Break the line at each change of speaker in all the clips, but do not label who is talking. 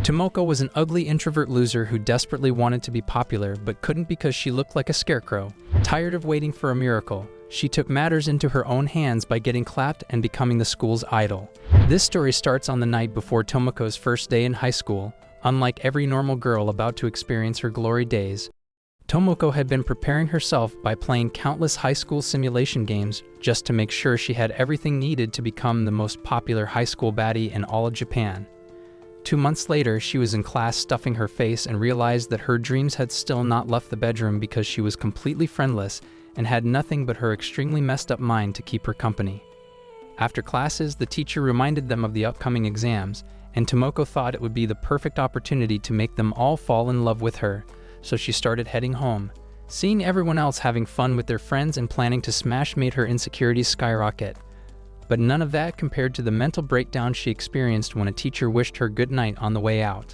Tomoko was an ugly introvert loser who desperately wanted to be popular but couldn't because she looked like a scarecrow. Tired of waiting for a miracle, she took matters into her own hands by getting clapped and becoming the school's idol. This story starts on the night before Tomoko's first day in high school. Unlike every normal girl about to experience her glory days, Tomoko had been preparing herself by playing countless high school simulation games just to make sure she had everything needed to become the most popular high school baddie in all of Japan. 2 months later, she was in class stuffing her face and realized that her dreams had still not left the bedroom because she was completely friendless and had nothing but her extremely messed up mind to keep her company. After classes, the teacher reminded them of the upcoming exams, and Tomoko thought it would be the perfect opportunity to make them all fall in love with her, so she started heading home. Seeing everyone else having fun with their friends and planning to smash made her insecurities skyrocket. But none of that compared to the mental breakdown she experienced when a teacher wished her good night on the way out.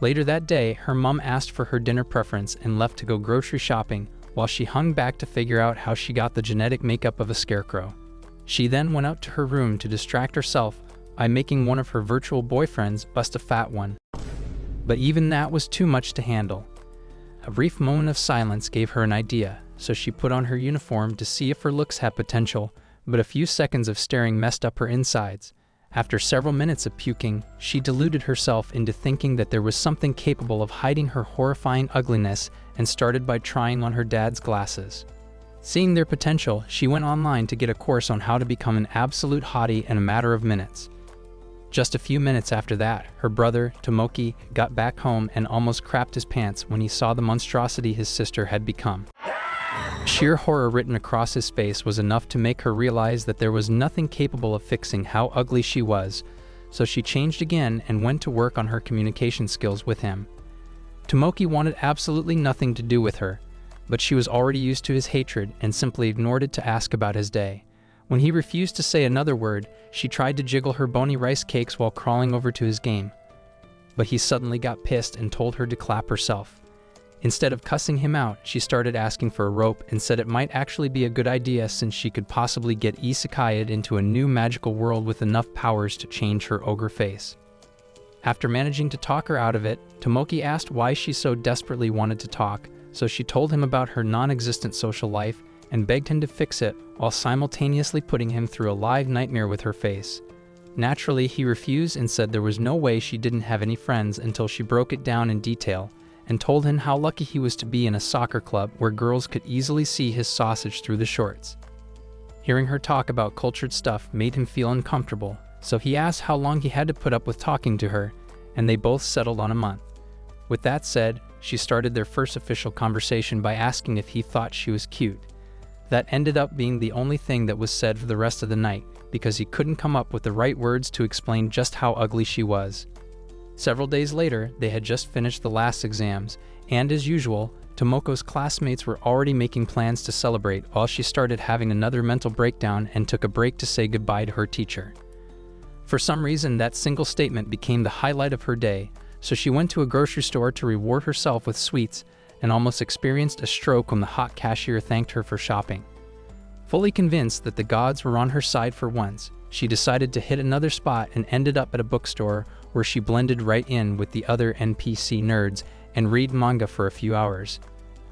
Later that day, her mom asked for her dinner preference and left to go grocery shopping while she hung back to figure out how she got the genetic makeup of a scarecrow. She then went out to her room to distract herself by making one of her virtual boyfriends bust a fat one. But even that was too much to handle. A brief moment of silence gave her an idea, so she put on her uniform to see if her looks had potential, but a few seconds of staring messed up her insides. After several minutes of puking, she deluded herself into thinking that there was something capable of hiding her horrifying ugliness and started by trying on her dad's glasses. Seeing their potential, she went online to get a course on how to become an absolute hottie in a matter of minutes. Just a few minutes after that, her brother, Tomoki, got back home and almost crapped his pants when he saw the monstrosity his sister had become. Sheer horror written across his face was enough to make her realize that there was nothing capable of fixing how ugly she was, so she changed again and went to work on her communication skills with him. Tomoki wanted absolutely nothing to do with her, but she was already used to his hatred and simply ignored it to ask about his day. When he refused to say another word, she tried to jiggle her bony rice cakes while crawling over to his game. But he suddenly got pissed and told her to clap herself. Instead of cussing him out, she started asking for a rope and said it might actually be a good idea since she could possibly get isekai'd into a new magical world with enough powers to change her ogre face. After managing to talk her out of it, Tomoki asked why she so desperately wanted to talk, so she told him about her non-existent social life and begged him to fix it while simultaneously putting him through a live nightmare with her face. Naturally, he refused and said there was no way she didn't have any friends until she broke it down in detail and told him how lucky he was to be in a soccer club where girls could easily see his sausage through the shorts. Hearing her talk about cultured stuff made him feel uncomfortable, so he asked how long he had to put up with talking to her, and they both settled on a month. With that said, she started their first official conversation by asking if he thought she was cute. That ended up being the only thing that was said for the rest of the night, because he couldn't come up with the right words to explain just how ugly she was. Several days later, they had just finished the last exams, and as usual, Tomoko's classmates were already making plans to celebrate while she started having another mental breakdown and took a break to say goodbye to her teacher. For some reason, that single statement became the highlight of her day, so she went to a grocery store to reward herself with sweets and almost experienced a stroke when the hot cashier thanked her for shopping. Fully convinced that the gods were on her side for once, she decided to hit another spot and ended up at a bookstore where she blended right in with the other NPC nerds and read manga for a few hours.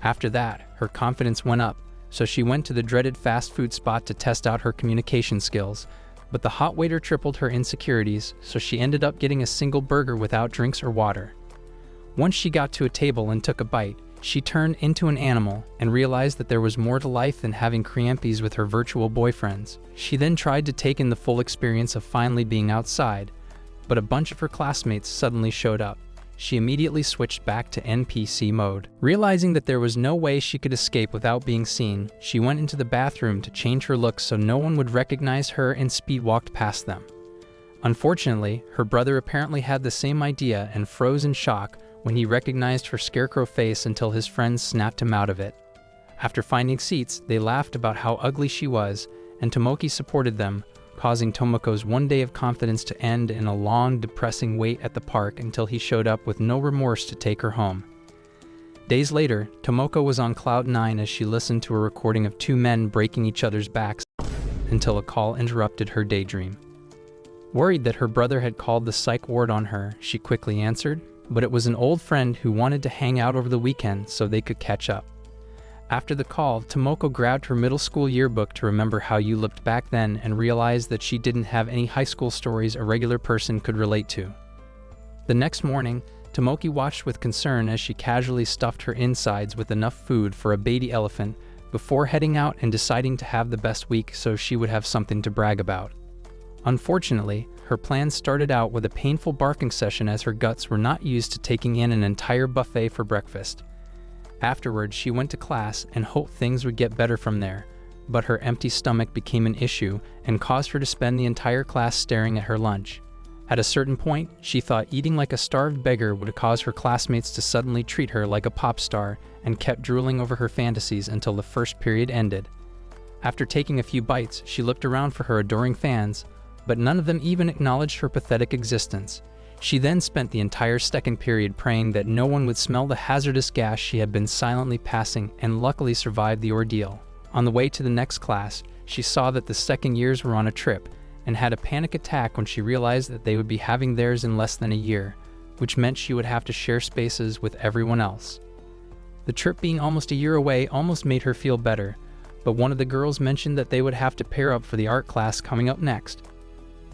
After that, her confidence went up, so she went to the dreaded fast food spot to test out her communication skills, but the hot waiter tripled her insecurities, so she ended up getting a single burger without drinks or water. Once she got to a table and took a bite, she turned into an animal and realized that there was more to life than having crampies with her virtual boyfriends. She then tried to take in the full experience of finally being outside, but a bunch of her classmates suddenly showed up. She immediately switched back to NPC mode. Realizing that there was no way she could escape without being seen, she went into the bathroom to change her look so no one would recognize her and speed-walked past them. Unfortunately, her brother apparently had the same idea and froze in shock when he recognized her scarecrow face until his friends snapped him out of it. After finding seats, they laughed about how ugly she was, and Tomoki supported them, causing Tomoko's one day of confidence to end in a long, depressing wait at the park until he showed up with no remorse to take her home. Days later, Tomoko was on cloud 9 as she listened to a recording of two men breaking each other's backs until a call interrupted her daydream. Worried that her brother had called the psych ward on her, she quickly answered, but it was an old friend who wanted to hang out over the weekend so they could catch up. After the call, Tomoko grabbed her middle school yearbook to remember how you looked back then and realized that she didn't have any high school stories a regular person could relate to. The next morning, Tomoki watched with concern as she casually stuffed her insides with enough food for a baby elephant before heading out and deciding to have the best week so she would have something to brag about. Unfortunately, her plan started out with a painful barking session as her guts were not used to taking in an entire buffet for breakfast. Afterwards, she went to class and hoped things would get better from there, but her empty stomach became an issue and caused her to spend the entire class staring at her lunch. At a certain point, she thought eating like a starved beggar would cause her classmates to suddenly treat her like a pop star and kept drooling over her fantasies until the first period ended. After taking a few bites, she looked around for her adoring fans, but none of them even acknowledged her pathetic existence. She then spent the entire second period praying that no one would smell the hazardous gas she had been silently passing and luckily survived the ordeal. On the way to the next class, she saw that the second years were on a trip and had a panic attack when she realized that they would be having theirs in less than a year, which meant she would have to share spaces with everyone else. The trip being almost a year away almost made her feel better, but one of the girls mentioned that they would have to pair up for the art class coming up next.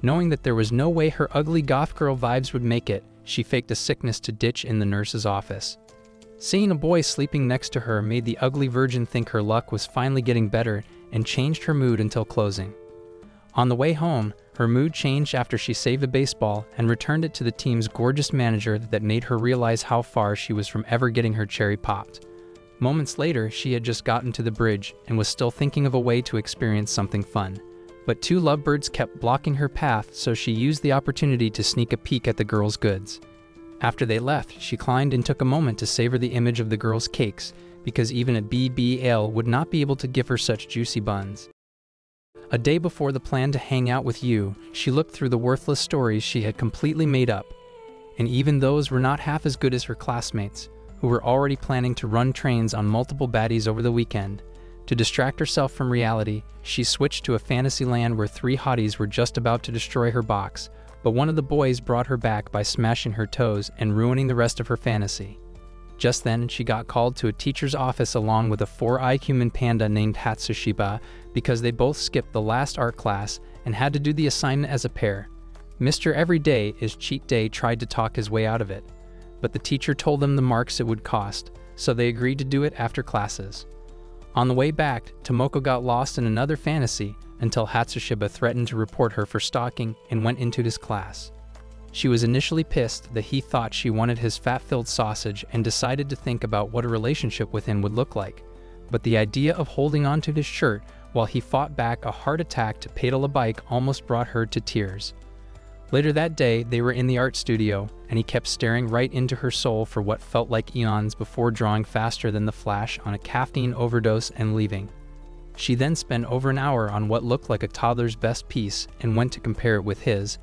Knowing that there was no way her ugly goth girl vibes would make it, she faked a sickness to ditch in the nurse's office. Seeing a boy sleeping next to her made the ugly virgin think her luck was finally getting better and changed her mood until closing. On the way home, her mood changed after she saved a baseball and returned it to the team's gorgeous manager that made her realize how far she was from ever getting her cherry popped. Moments later, she had just gotten to the bridge and was still thinking of a way to experience something fun. But two lovebirds kept blocking her path, so she used the opportunity to sneak a peek at the girls' goods. After they left, she climbed and took a moment to savor the image of the girls' cakes, because even a BBL would not be able to give her such juicy buns. A day before the plan to hang out with you, she looked through the worthless stories she had completely made up, and even those were not half as good as her classmates, who were already planning to run trains on multiple baddies over the weekend. To distract herself from reality, she switched to a fantasy land where three hotties were just about to destroy her box, but one of the boys brought her back by smashing her toes and ruining the rest of her fantasy. Just then, she got called to a teacher's office along with a 4-eyed human panda named Hatsushiba because they both skipped the last art class and had to do the assignment as a pair. Mr. Every Day is Cheat Day tried to talk his way out of it, but the teacher told them the marks it would cost, so they agreed to do it after classes. On the way back, Tomoko got lost in another fantasy until Hatsushiba threatened to report her for stalking and went into his class. She was initially pissed that he thought she wanted his fat-filled sausage and decided to think about what a relationship with him would look like. But the idea of holding onto his shirt while he fought back a heart attack to pedal a bike almost brought her to tears. Later that day, they were in the art studio, and he kept staring right into her soul for what felt like eons before drawing faster than the Flash on a caffeine overdose and leaving. She then spent over an hour on what looked like a toddler's best piece and went to compare it with his,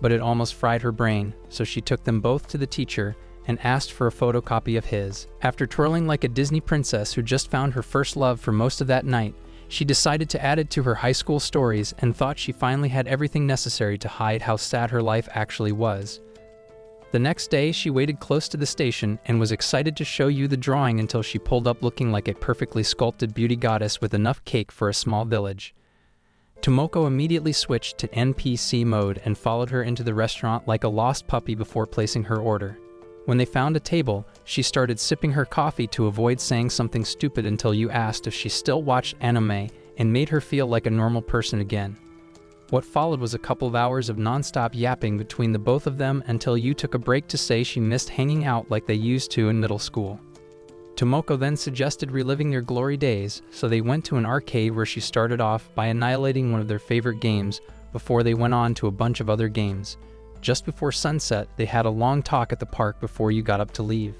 but it almost fried her brain, so she took them both to the teacher and asked for a photocopy of his. After twirling like a Disney princess who just found her first love for most of that night, she decided to add it to her high school stories and thought she finally had everything necessary to hide how sad her life actually was. The next day, she waited close to the station and was excited to show you the drawing until she pulled up looking like a perfectly sculpted beauty goddess with enough cake for a small village. Tomoko immediately switched to NPC mode and followed her into the restaurant like a lost puppy before placing her order. When they found a table, she started sipping her coffee to avoid saying something stupid until you asked if she still watched anime and made her feel like a normal person again. What followed was a couple of hours of non-stop yapping between the both of them until you took a break to say she missed hanging out like they used to in middle school. Tomoko then suggested reliving their glory days, so they went to an arcade where she started off by annihilating one of their favorite games before they went on to a bunch of other games. Just before sunset, they had a long talk at the park before you got up to leave.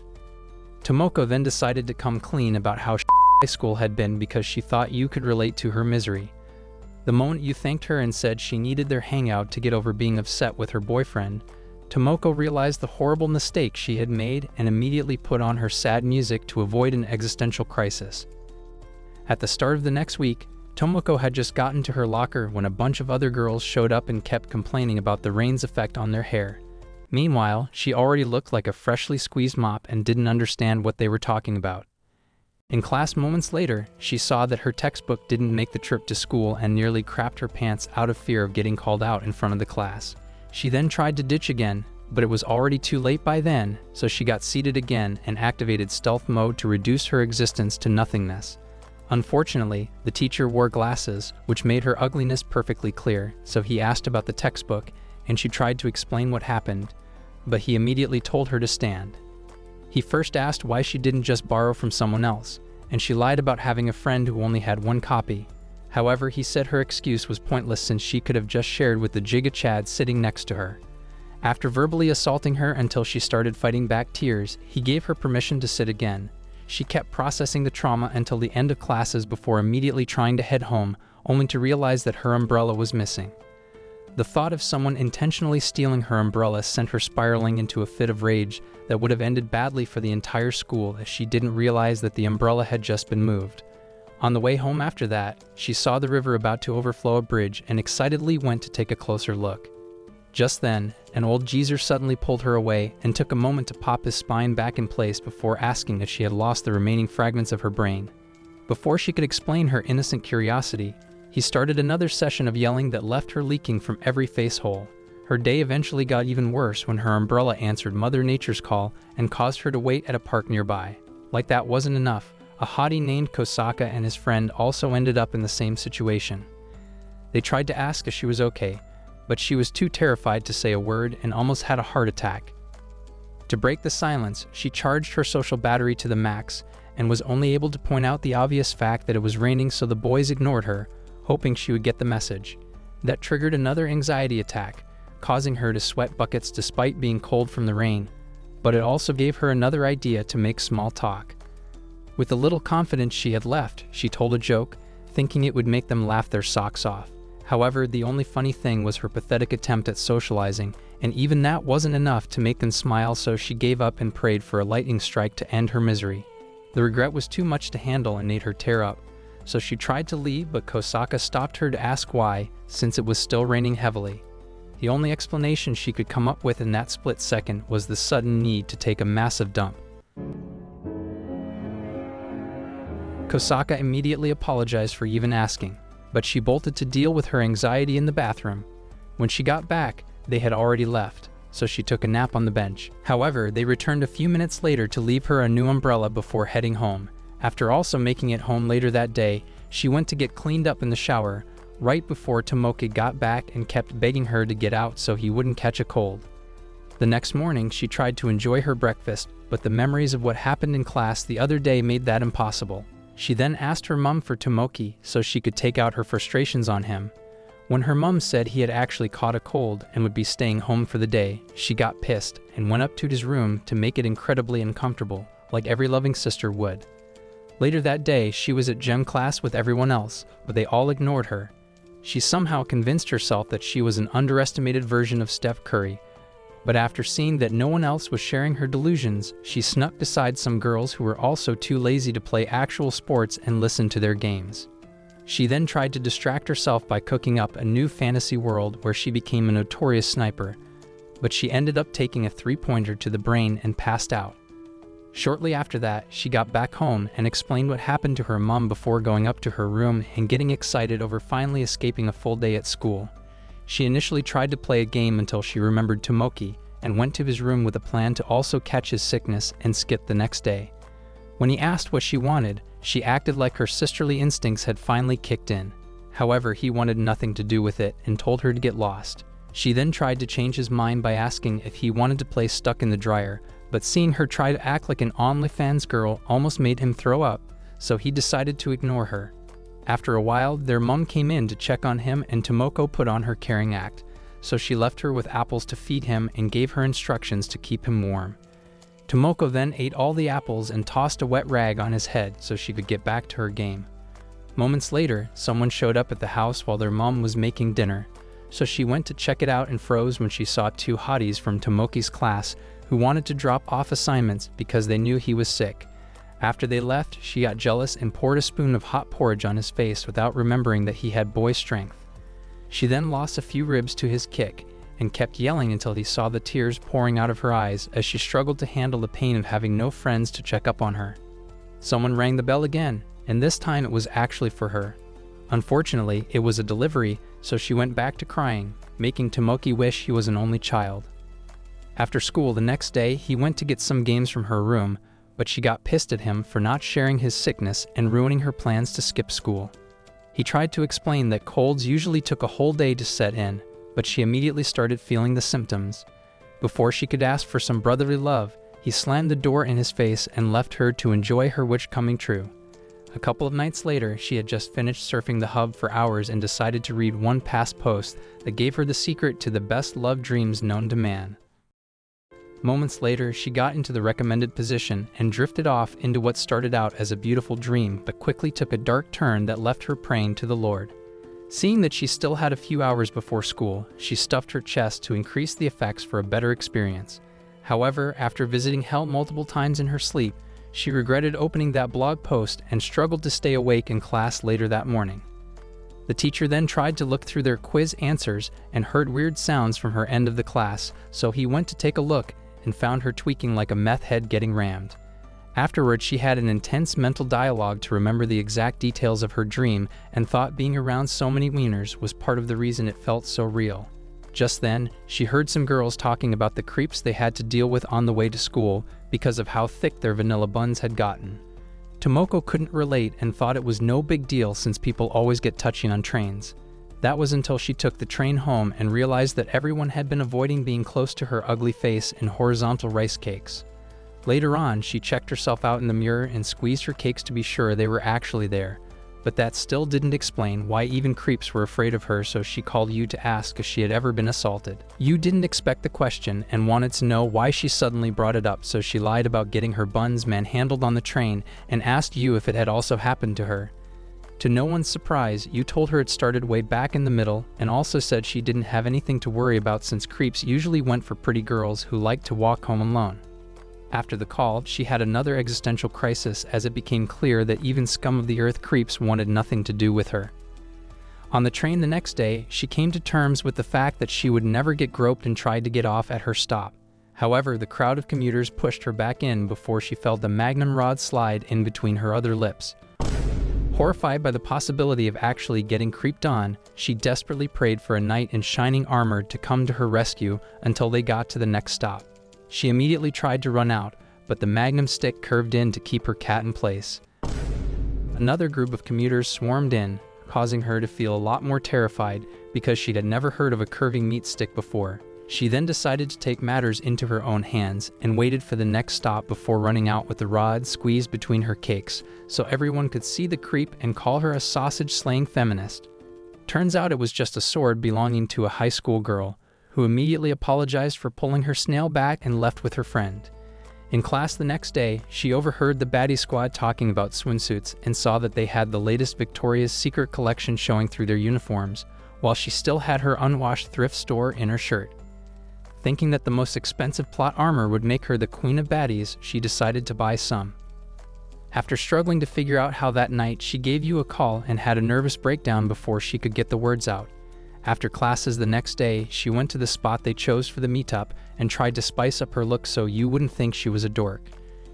Tomoko then decided to come clean about how high school had been because she thought you could relate to her misery. The moment you thanked her and said she needed their hangout to get over being upset with her boyfriend, Tomoko realized the horrible mistake she had made and immediately put on her sad music to avoid an existential crisis. At the start of the next week, Tomoko had just gotten to her locker when a bunch of other girls showed up and kept complaining about the rain's effect on their hair. Meanwhile, she already looked like a freshly squeezed mop and didn't understand what they were talking about. In class moments later, she saw that her textbook didn't make the trip to school and nearly crapped her pants out of fear of getting called out in front of the class. She then tried to ditch again, but it was already too late by then, so she got seated again and activated stealth mode to reduce her existence to nothingness. Unfortunately, the teacher wore glasses, which made her ugliness perfectly clear, so he asked about the textbook, and she tried to explain what happened, but he immediately told her to stand. He first asked why she didn't just borrow from someone else, and she lied about having a friend who only had one copy. However, he said her excuse was pointless since she could have just shared with the Giga Chad sitting next to her. After verbally assaulting her until she started fighting back tears, he gave her permission to sit again. She kept processing the trauma until the end of classes before immediately trying to head home, only to realize that her umbrella was missing. The thought of someone intentionally stealing her umbrella sent her spiraling into a fit of rage that would have ended badly for the entire school if she didn't realize that the umbrella had just been moved. On the way home after that, she saw the river about to overflow a bridge and excitedly went to take a closer look. Just then, an old geezer suddenly pulled her away and took a moment to pop his spine back in place before asking if she had lost the remaining fragments of her brain. Before she could explain her innocent curiosity, he started another session of yelling that left her leaking from every face hole. Her day eventually got even worse when her umbrella answered Mother Nature's call and caused her to wait at a park nearby. Like that wasn't enough, a hottie named Kosaka and his friend also ended up in the same situation. They tried to ask if she was okay, but she was too terrified to say a word and almost had a heart attack. To break the silence, she charged her social battery to the max and was only able to point out the obvious fact that it was raining, so the boys ignored her, hoping she would get the message. That triggered another anxiety attack, causing her to sweat buckets despite being cold from the rain, but it also gave her another idea to make small talk. With the little confidence she had left, she told a joke, thinking it would make them laugh their socks off. However, the only funny thing was her pathetic attempt at socializing, and even that wasn't enough to make them smile, so she gave up and prayed for a lightning strike to end her misery. The regret was too much to handle and made her tear up, so she tried to leave, but Kosaka stopped her to ask why, since it was still raining heavily. The only explanation she could come up with in that split second was the sudden need to take a massive dump. Kosaka immediately apologized for even asking, but she bolted to deal with her anxiety in the bathroom. When she got back, they had already left, so she took a nap on the bench. However, they returned a few minutes later to leave her a new umbrella before heading home. After also making it home later that day, she went to get cleaned up in the shower, right before Tomoki got back and kept begging her to get out so he wouldn't catch a cold. The next morning, she tried to enjoy her breakfast, but the memories of what happened in class the other day made that impossible. She then asked her mom for Tomoki so she could take out her frustrations on him. When her mom said he had actually caught a cold and would be staying home for the day, she got pissed and went up to his room to make it incredibly uncomfortable, like every loving sister would. Later that day, she was at gym class with everyone else, but they all ignored her. She somehow convinced herself that she was an underestimated version of Steph Curry, but after seeing that no one else was sharing her delusions, she snuck beside some girls who were also too lazy to play actual sports and listen to their games. She then tried to distract herself by cooking up a new fantasy world where she became a notorious sniper, but she ended up taking a three-pointer to the brain and passed out. Shortly after that, she got back home and explained what happened to her mom before going up to her room and getting excited over finally escaping a full day at school. She initially tried to play a game until she remembered Tomoki and went to his room with a plan to also catch his sickness and skip the next day. When he asked what she wanted, she acted like her sisterly instincts had finally kicked in. However, he wanted nothing to do with it and told her to get lost. She then tried to change his mind by asking if he wanted to play Stuck in the Dryer, but seeing her try to act like an OnlyFans girl almost made him throw up, so he decided to ignore her. After a while, their mom came in to check on him and Tomoko put on her caring act, so she left her with apples to feed him and gave her instructions to keep him warm. Tomoko then ate all the apples and tossed a wet rag on his head so she could get back to her game. Moments later, someone showed up at the house while their mom was making dinner, so she went to check it out and froze when she saw two hotties from Tomoki's class who wanted to drop off assignments because they knew he was sick. After they left, she got jealous and poured a spoon of hot porridge on his face without remembering that he had boy strength. She then lost a few ribs to his kick and kept yelling until he saw the tears pouring out of her eyes as she struggled to handle the pain of having no friends to check up on her. Someone rang the bell again, and this time it was actually for her. Unfortunately, it was a delivery, so she went back to crying, making Tomoki wish he was an only child. After school the next day, he went to get some games from her room, but she got pissed at him for not sharing his sickness and ruining her plans to skip school. He tried to explain that colds usually took a whole day to set in, but she immediately started feeling the symptoms. Before she could ask for some brotherly love, he slammed the door in his face and left her to enjoy her wish coming true. A couple of nights later, she had just finished surfing the hub for hours and decided to read one past post that gave her the secret to the best love dreams known to man. Moments later, she got into the recommended position and drifted off into what started out as a beautiful dream but quickly took a dark turn that left her praying to the Lord. Seeing that she still had a few hours before school, she stuffed her chest to increase the effects for a better experience. However, after visiting hell multiple times in her sleep, she regretted opening that blog post and struggled to stay awake in class later that morning. The teacher then tried to look through their quiz answers and heard weird sounds from her end of the class, so he went to take a look and found her tweaking like a meth head getting rammed. Afterwards, she had an intense mental dialogue to remember the exact details of her dream and thought being around so many wieners was part of the reason it felt so real. Just then, she heard some girls talking about the creeps they had to deal with on the way to school because of how thick their vanilla buns had gotten. Tomoko couldn't relate and thought it was no big deal since people always get touchy on trains. That was until she took the train home and realized that everyone had been avoiding being close to her ugly face in horizontal rice cakes. Later on, she checked herself out in the mirror and squeezed her cakes to be sure they were actually there. But that still didn't explain why even creeps were afraid of her, so she called Yu to ask if she had ever been assaulted. Yu didn't expect the question and wanted to know why she suddenly brought it up, so she lied about getting her buns manhandled on the train and asked Yu if it had also happened to her. To no one's surprise, Yu told her it started way back in the middle and also said she didn't have anything to worry about since creeps usually went for pretty girls who liked to walk home alone. After the call, she had another existential crisis as it became clear that even scum of the earth creeps wanted nothing to do with her. On the train the next day, she came to terms with the fact that she would never get groped and tried to get off at her stop. However, the crowd of commuters pushed her back in before she felt the magnum rod slide in between her other lips. Horrified by the possibility of actually getting creeped on, she desperately prayed for a knight in shining armor to come to her rescue until they got to the next stop. She immediately tried to run out, but the magnum stick curved in to keep her cat in place. Another group of commuters swarmed in, causing her to feel a lot more terrified because she had never heard of a curving meat stick before. She then decided to take matters into her own hands and waited for the next stop before running out with the rod squeezed between her cakes so everyone could see the creep and call her a sausage-slaying feminist. Turns out it was just a sword belonging to a high school girl, who immediately apologized for pulling her snail back and left with her friend. In class the next day, she overheard the baddie squad talking about swimsuits and saw that they had the latest Victoria's Secret collection showing through their uniforms, while she still had her unwashed thrift store in her shirt. Thinking that the most expensive plot armor would make her the queen of baddies, she decided to buy some. After struggling to figure out how that night, she gave Yu a call and had a nervous breakdown before she could get the words out. After classes the next day, she went to the spot they chose for the meetup and tried to spice up her look so Yu wouldn't think she was a dork.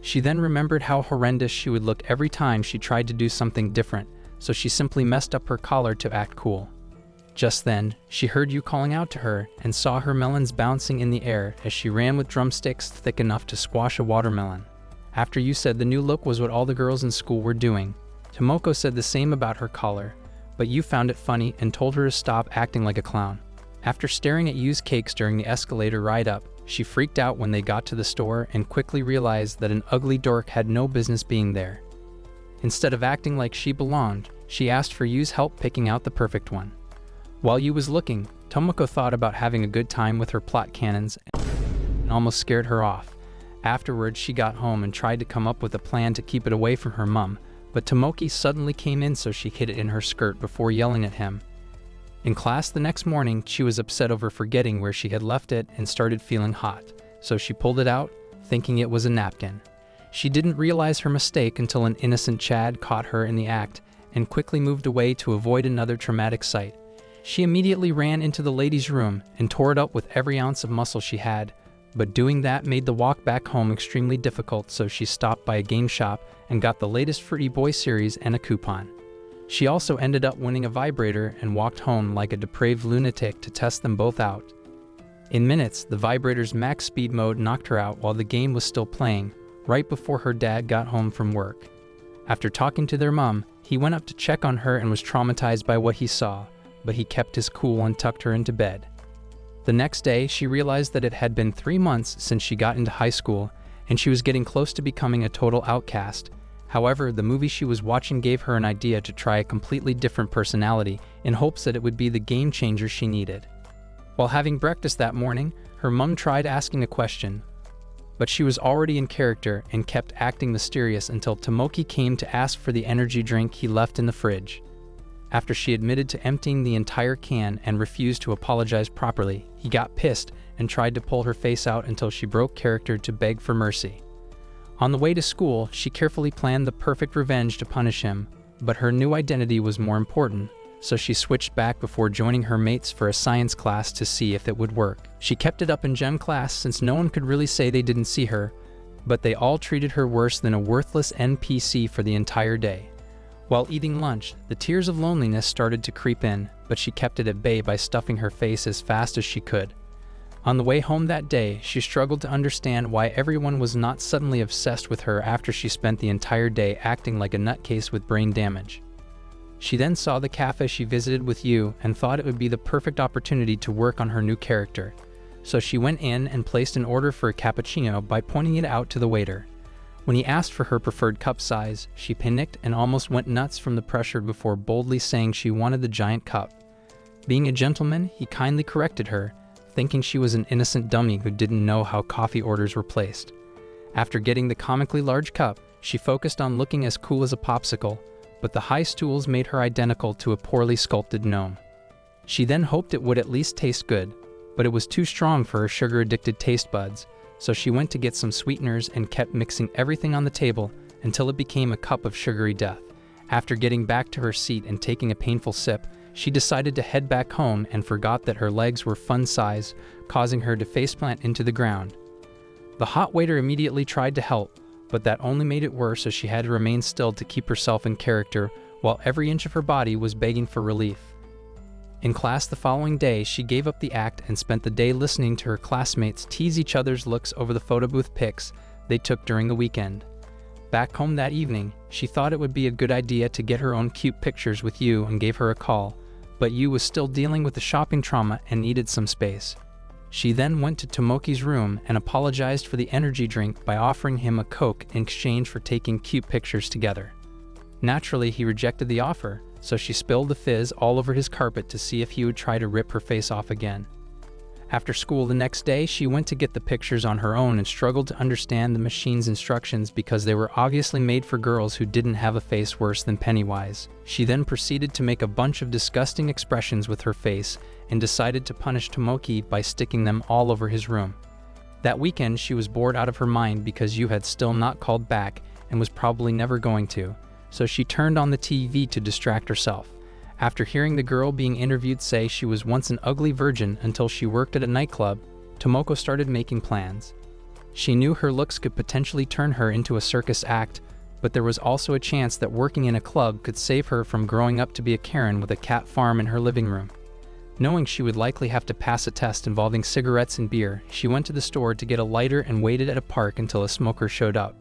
She then remembered how horrendous she would look every time she tried to do something different, so she simply messed up her collar to act cool. Just then, she heard Yu calling out to her and saw her melons bouncing in the air as she ran with drumsticks thick enough to squash a watermelon. After Yu said the new look was what all the girls in school were doing, Tomoko said the same about her collar, but Yu found it funny and told her to stop acting like a clown. After staring at Yu's cakes during the escalator ride up, she freaked out when they got to the store and quickly realized that an ugly dork had no business being there. Instead of acting like she belonged, she asked for Yu's help picking out the perfect one. While Yu was looking, Tomoko thought about having a good time with her plot cannons and almost scared her off. Afterwards, she got home and tried to come up with a plan to keep it away from her mum, but Tomoki suddenly came in so she hid it in her skirt before yelling at him. In class the next morning, she was upset over forgetting where she had left it and started feeling hot, so she pulled it out, thinking it was a napkin. She didn't realize her mistake until an innocent Chad caught her in the act and quickly moved away to avoid another traumatic sight. She immediately ran into the ladies' room and tore it up with every ounce of muscle she had, but doing that made the walk back home extremely difficult, so she stopped by a game shop and got the latest Fruity Boy series and a coupon. She also ended up winning a vibrator and walked home like a depraved lunatic to test them both out. In minutes, the vibrator's max speed mode knocked her out while the game was still playing, right before her dad got home from work. After talking to their mom, he went up to check on her and was traumatized by what he saw, but he kept his cool and tucked her into bed. The next day, she realized that it had been 3 months since she got into high school, and she was getting close to becoming a total outcast. However, the movie she was watching gave her an idea to try a completely different personality in hopes that it would be the game changer she needed. While having breakfast that morning, her mom tried asking a question, but she was already in character and kept acting mysterious until Tomoki came to ask for the energy drink he left in the fridge. After she admitted to emptying the entire can and refused to apologize properly, he got pissed and tried to pull her face out until she broke character to beg for mercy. On the way to school, she carefully planned the perfect revenge to punish him, but her new identity was more important, so she switched back before joining her mates for a science class to see if it would work. She kept it up in gem class since no one could really say they didn't see her, but they all treated her worse than a worthless NPC for the entire day. While eating lunch, the tears of loneliness started to creep in, but she kept it at bay by stuffing her face as fast as she could. On the way home that day, she struggled to understand why everyone was not suddenly obsessed with her after she spent the entire day acting like a nutcase with brain damage. She then saw the cafe she visited with you and thought it would be the perfect opportunity to work on her new character. So she went in and placed an order for a cappuccino by pointing it out to the waiter. When he asked for her preferred cup size, she panicked and almost went nuts from the pressure before boldly saying she wanted the giant cup. Being a gentleman, he kindly corrected her, thinking she was an innocent dummy who didn't know how coffee orders were placed. After getting the comically large cup, she focused on looking as cool as a popsicle, but the high stools made her identical to a poorly sculpted gnome. She then hoped it would at least taste good, but it was too strong for her sugar-addicted taste buds, so she went to get some sweeteners and kept mixing everything on the table until it became a cup of sugary death. After getting back to her seat and taking a painful sip, she decided to head back home and forgot that her legs were fun size, causing her to faceplant into the ground. The hot waiter immediately tried to help, but that only made it worse as she had to remain still to keep herself in character while every inch of her body was begging for relief. In class the following day, she gave up the act and spent the day listening to her classmates tease each other's looks over the photo booth pics they took during the weekend. Back home that evening, she thought it would be a good idea to get her own cute pictures with you and gave her a call, but you was still dealing with the shopping trauma and needed some space. She then went to Tomoki's room and apologized for the energy drink by offering him a Coke in exchange for taking cute pictures together. Naturally, he rejected the offer, so she spilled the fizz all over his carpet to see if he would try to rip her face off again. After school the next day, she went to get the pictures on her own and struggled to understand the machine's instructions because they were obviously made for girls who didn't have a face worse than Pennywise. She then proceeded to make a bunch of disgusting expressions with her face and decided to punish Tomoki by sticking them all over his room. That weekend, she was bored out of her mind because you had still not called back and was probably never going to, so she turned on the TV to distract herself. After hearing the girl being interviewed say she was once an ugly virgin until she worked at a nightclub, Tomoko started making plans. She knew her looks could potentially turn her into a circus act, but there was also a chance that working in a club could save her from growing up to be a Karen with a cat farm in her living room. Knowing she would likely have to pass a test involving cigarettes and beer, she went to the store to get a lighter and waited at a park until a smoker showed up.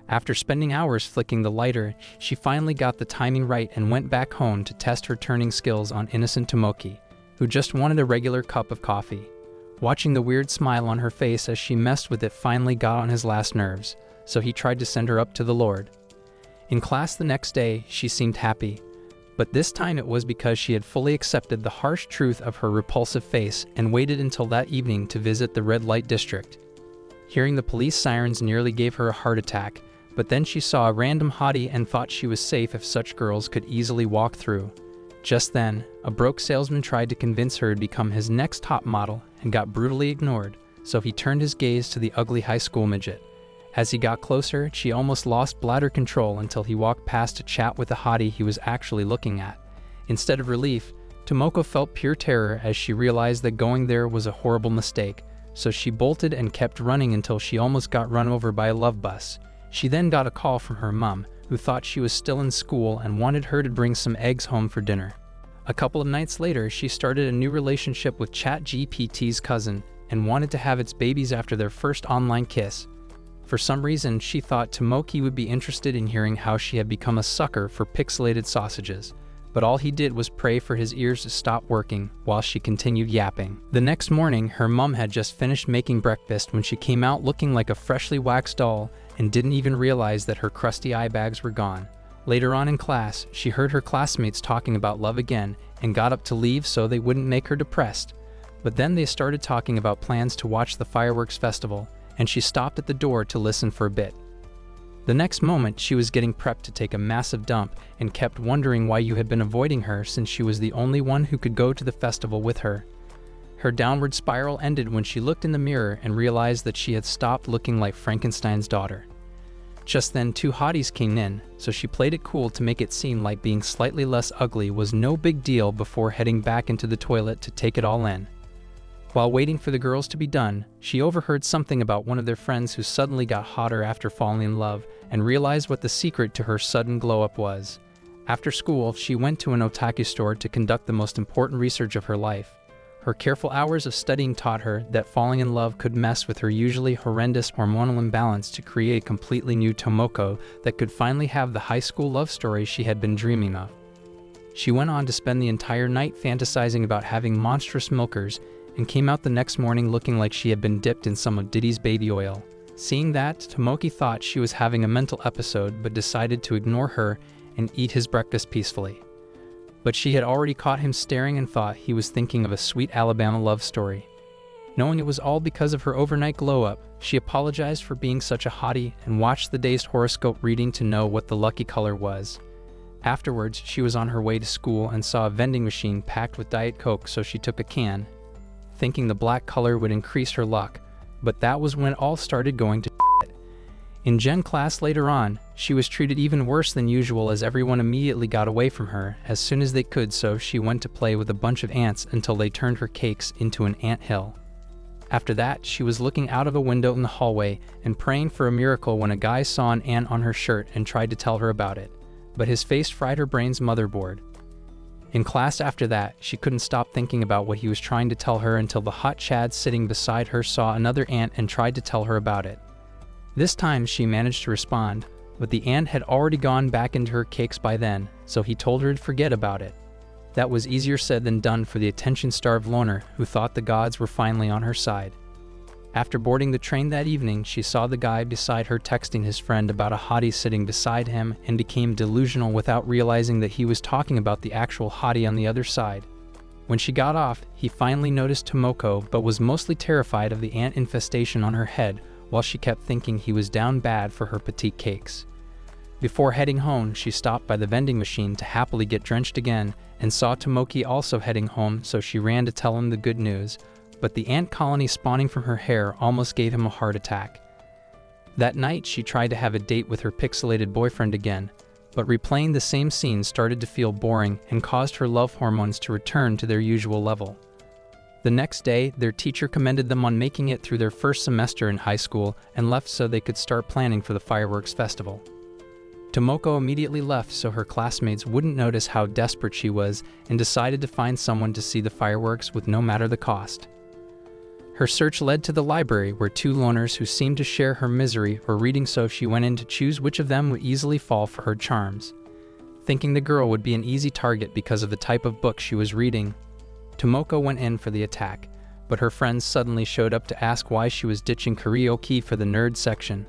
After spending hours flicking the lighter, she finally got the timing right and went back home to test her turning skills on innocent Tomoki, who just wanted a regular cup of coffee. Watching the weird smile on her face as she messed with it finally got on his last nerves, so he tried to send her up to the Lord. In class the next day, she seemed happy, but this time it was because she had fully accepted the harsh truth of her repulsive face and waited until that evening to visit the red light district. Hearing the police sirens nearly gave her a heart attack, but then she saw a random hottie and thought she was safe if such girls could easily walk through. Just then, a broke salesman tried to convince her to become his next top model and got brutally ignored, so he turned his gaze to the ugly high school midget. As he got closer, she almost lost bladder control until he walked past to chat with the hottie he was actually looking at. Instead of relief, Tomoko felt pure terror as she realized that going there was a horrible mistake, so she bolted and kept running until she almost got run over by a love bus. She then got a call from her mom, who thought she was still in school and wanted her to bring some eggs home for dinner. A couple of nights later, she started a new relationship with ChatGPT's cousin and wanted to have its babies after their first online kiss. For some reason, she thought Tomoki would be interested in hearing how she had become a sucker for pixelated sausages, but all he did was pray for his ears to stop working while she continued yapping. The next morning, her mom had just finished making breakfast when she came out looking like a freshly waxed doll and didn't even realize that her crusty eye bags were gone. Later on in class, she heard her classmates talking about love again and got up to leave so they wouldn't make her depressed. But then they started talking about plans to watch the fireworks festival, and she stopped at the door to listen for a bit. The next moment, she was getting prepped to take a massive dump and kept wondering why you had been avoiding her since she was the only one who could go to the festival with her. Her downward spiral ended when she looked in the mirror and realized that she had stopped looking like Frankenstein's daughter. Just then, two hotties came in, so she played it cool to make it seem like being slightly less ugly was no big deal before heading back into the toilet to take it all in. While waiting for the girls to be done, she overheard something about one of their friends who suddenly got hotter after falling in love and realized what the secret to her sudden glow-up was. After school, she went to an otaku store to conduct the most important research of her life. Her careful hours of studying taught her that falling in love could mess with her usually horrendous hormonal imbalance to create a completely new Tomoko that could finally have the high school love story she had been dreaming of. She went on to spend the entire night fantasizing about having monstrous milkers and came out the next morning looking like she had been dipped in some of Diddy's baby oil. Seeing that, Tomoki thought she was having a mental episode but decided to ignore her and eat his breakfast peacefully. But she had already caught him staring and thought he was thinking of a sweet Alabama love story. Knowing it was all because of her overnight glow-up, she apologized for being such a hottie and watched the day's horoscope reading to know what the lucky color was. Afterwards, she was on her way to school and saw a vending machine packed with Diet Coke, so she took a can, thinking the black color would increase her luck, but that was when it all started going to shit. In Gen class later on, she was treated even worse than usual as everyone immediately got away from her as soon as they could, so she went to play with a bunch of ants until they turned her cakes into an ant hill. After that, she was looking out of a window in the hallway and praying for a miracle when a guy saw an ant on her shirt and tried to tell her about it, but his face fried her brain's motherboard. In class after that, she couldn't stop thinking about what he was trying to tell her until the hot Chad sitting beside her saw another ant and tried to tell her about it. This time she managed to respond, but the ant had already gone back into her cakes by then, so he told her to forget about it. That was easier said than done for the attention-starved loner who thought the gods were finally on her side. After boarding the train that evening, she saw the guy beside her texting his friend about a hottie sitting beside him and became delusional without realizing that he was talking about the actual hottie on the other side. When she got off, he finally noticed Tomoko but was mostly terrified of the ant infestation on her head while she kept thinking he was down bad for her petite cakes. Before heading home, she stopped by the vending machine to happily get drenched again and saw Tomoki also heading home, so she ran to tell him the good news, but the ant colony spawning from her hair almost gave him a heart attack. That night, she tried to have a date with her pixelated boyfriend again, but replaying the same scene started to feel boring and caused her love hormones to return to their usual level. The next day, their teacher commended them on making it through their first semester in high school and left so they could start planning for the fireworks festival. Tomoko immediately left so her classmates wouldn't notice how desperate she was and decided to find someone to see the fireworks with no matter the cost. Her search led to the library where two loners who seemed to share her misery were reading, so she went in to choose which of them would easily fall for her charms. Thinking the girl would be an easy target because of the type of book she was reading, Tomoko went in for the attack, but her friends suddenly showed up to ask why she was ditching karaoke for the nerd section.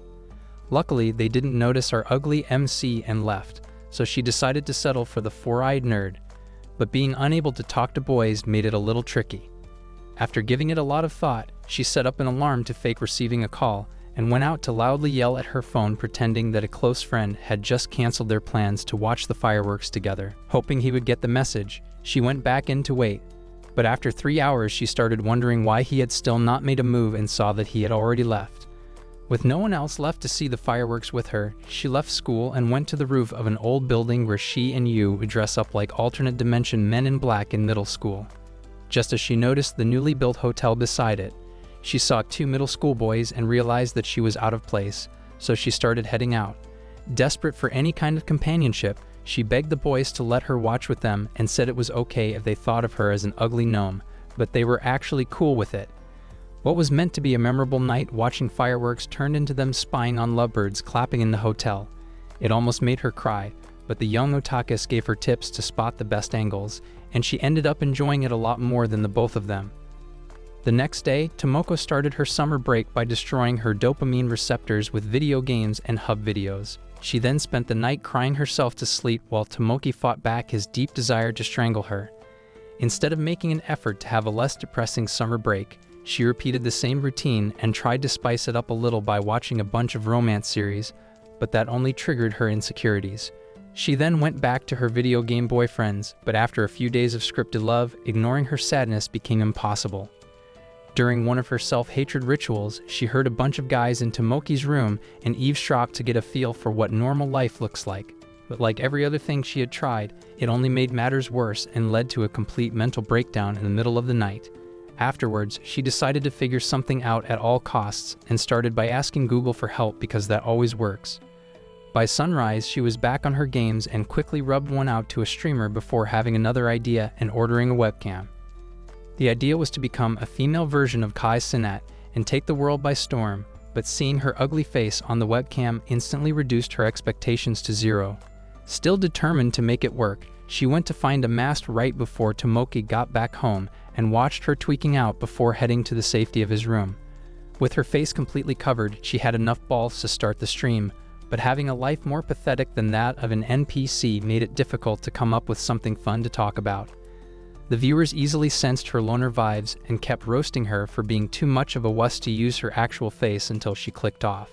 Luckily, they didn't notice our ugly MC and left, so she decided to settle for the four-eyed nerd, but being unable to talk to boys made it a little tricky. After giving it a lot of thought, she set up an alarm to fake receiving a call and went out to loudly yell at her phone, pretending that a close friend had just canceled their plans to watch the fireworks together. Hoping he would get the message, she went back in to wait, but after 3 hours she started wondering why he had still not made a move and saw that he had already left. With no one else left to see the fireworks with her, she left school and went to the roof of an old building where she and Yu would dress up like alternate dimension men in black in middle school. Just as she noticed the newly built hotel beside it, she saw two middle school boys and realized that she was out of place, so she started heading out. Desperate for any kind of companionship, she begged the boys to let her watch with them and said it was okay if they thought of her as an ugly gnome, but they were actually cool with it. What was meant to be a memorable night watching fireworks turned into them spying on lovebirds clapping in the hotel. It almost made her cry, but the young otakus gave her tips to spot the best angles, and she ended up enjoying it a lot more than the both of them. The next day, Tomoko started her summer break by destroying her dopamine receptors with video games and hub videos. She then spent the night crying herself to sleep while Tomoki fought back his deep desire to strangle her. Instead of making an effort to have a less depressing summer break, she repeated the same routine and tried to spice it up a little by watching a bunch of romance series, but that only triggered her insecurities. She then went back to her video game boyfriends, but after a few days of scripted love, ignoring her sadness became impossible. During one of her self-hatred rituals, she heard a bunch of guys in Tomoki's room and eavesdropped to get a feel for what normal life looks like. But like every other thing she had tried, it only made matters worse and led to a complete mental breakdown in the middle of the night. Afterwards, she decided to figure something out at all costs and started by asking Google for help because that always works. By sunrise, she was back on her games and quickly rubbed one out to a streamer before having another idea and ordering a webcam. The idea was to become a female version of Kai Cenat and take the world by storm, but seeing her ugly face on the webcam instantly reduced her expectations to zero. Still determined to make it work, she went to find a mast right before Tomoki got back home and watched her tweaking out before heading to the safety of his room. With her face completely covered, she had enough balls to start the stream, but having a life more pathetic than that of an NPC made it difficult to come up with something fun to talk about. The viewers easily sensed her loner vibes and kept roasting her for being too much of a wuss to use her actual face until she clicked off.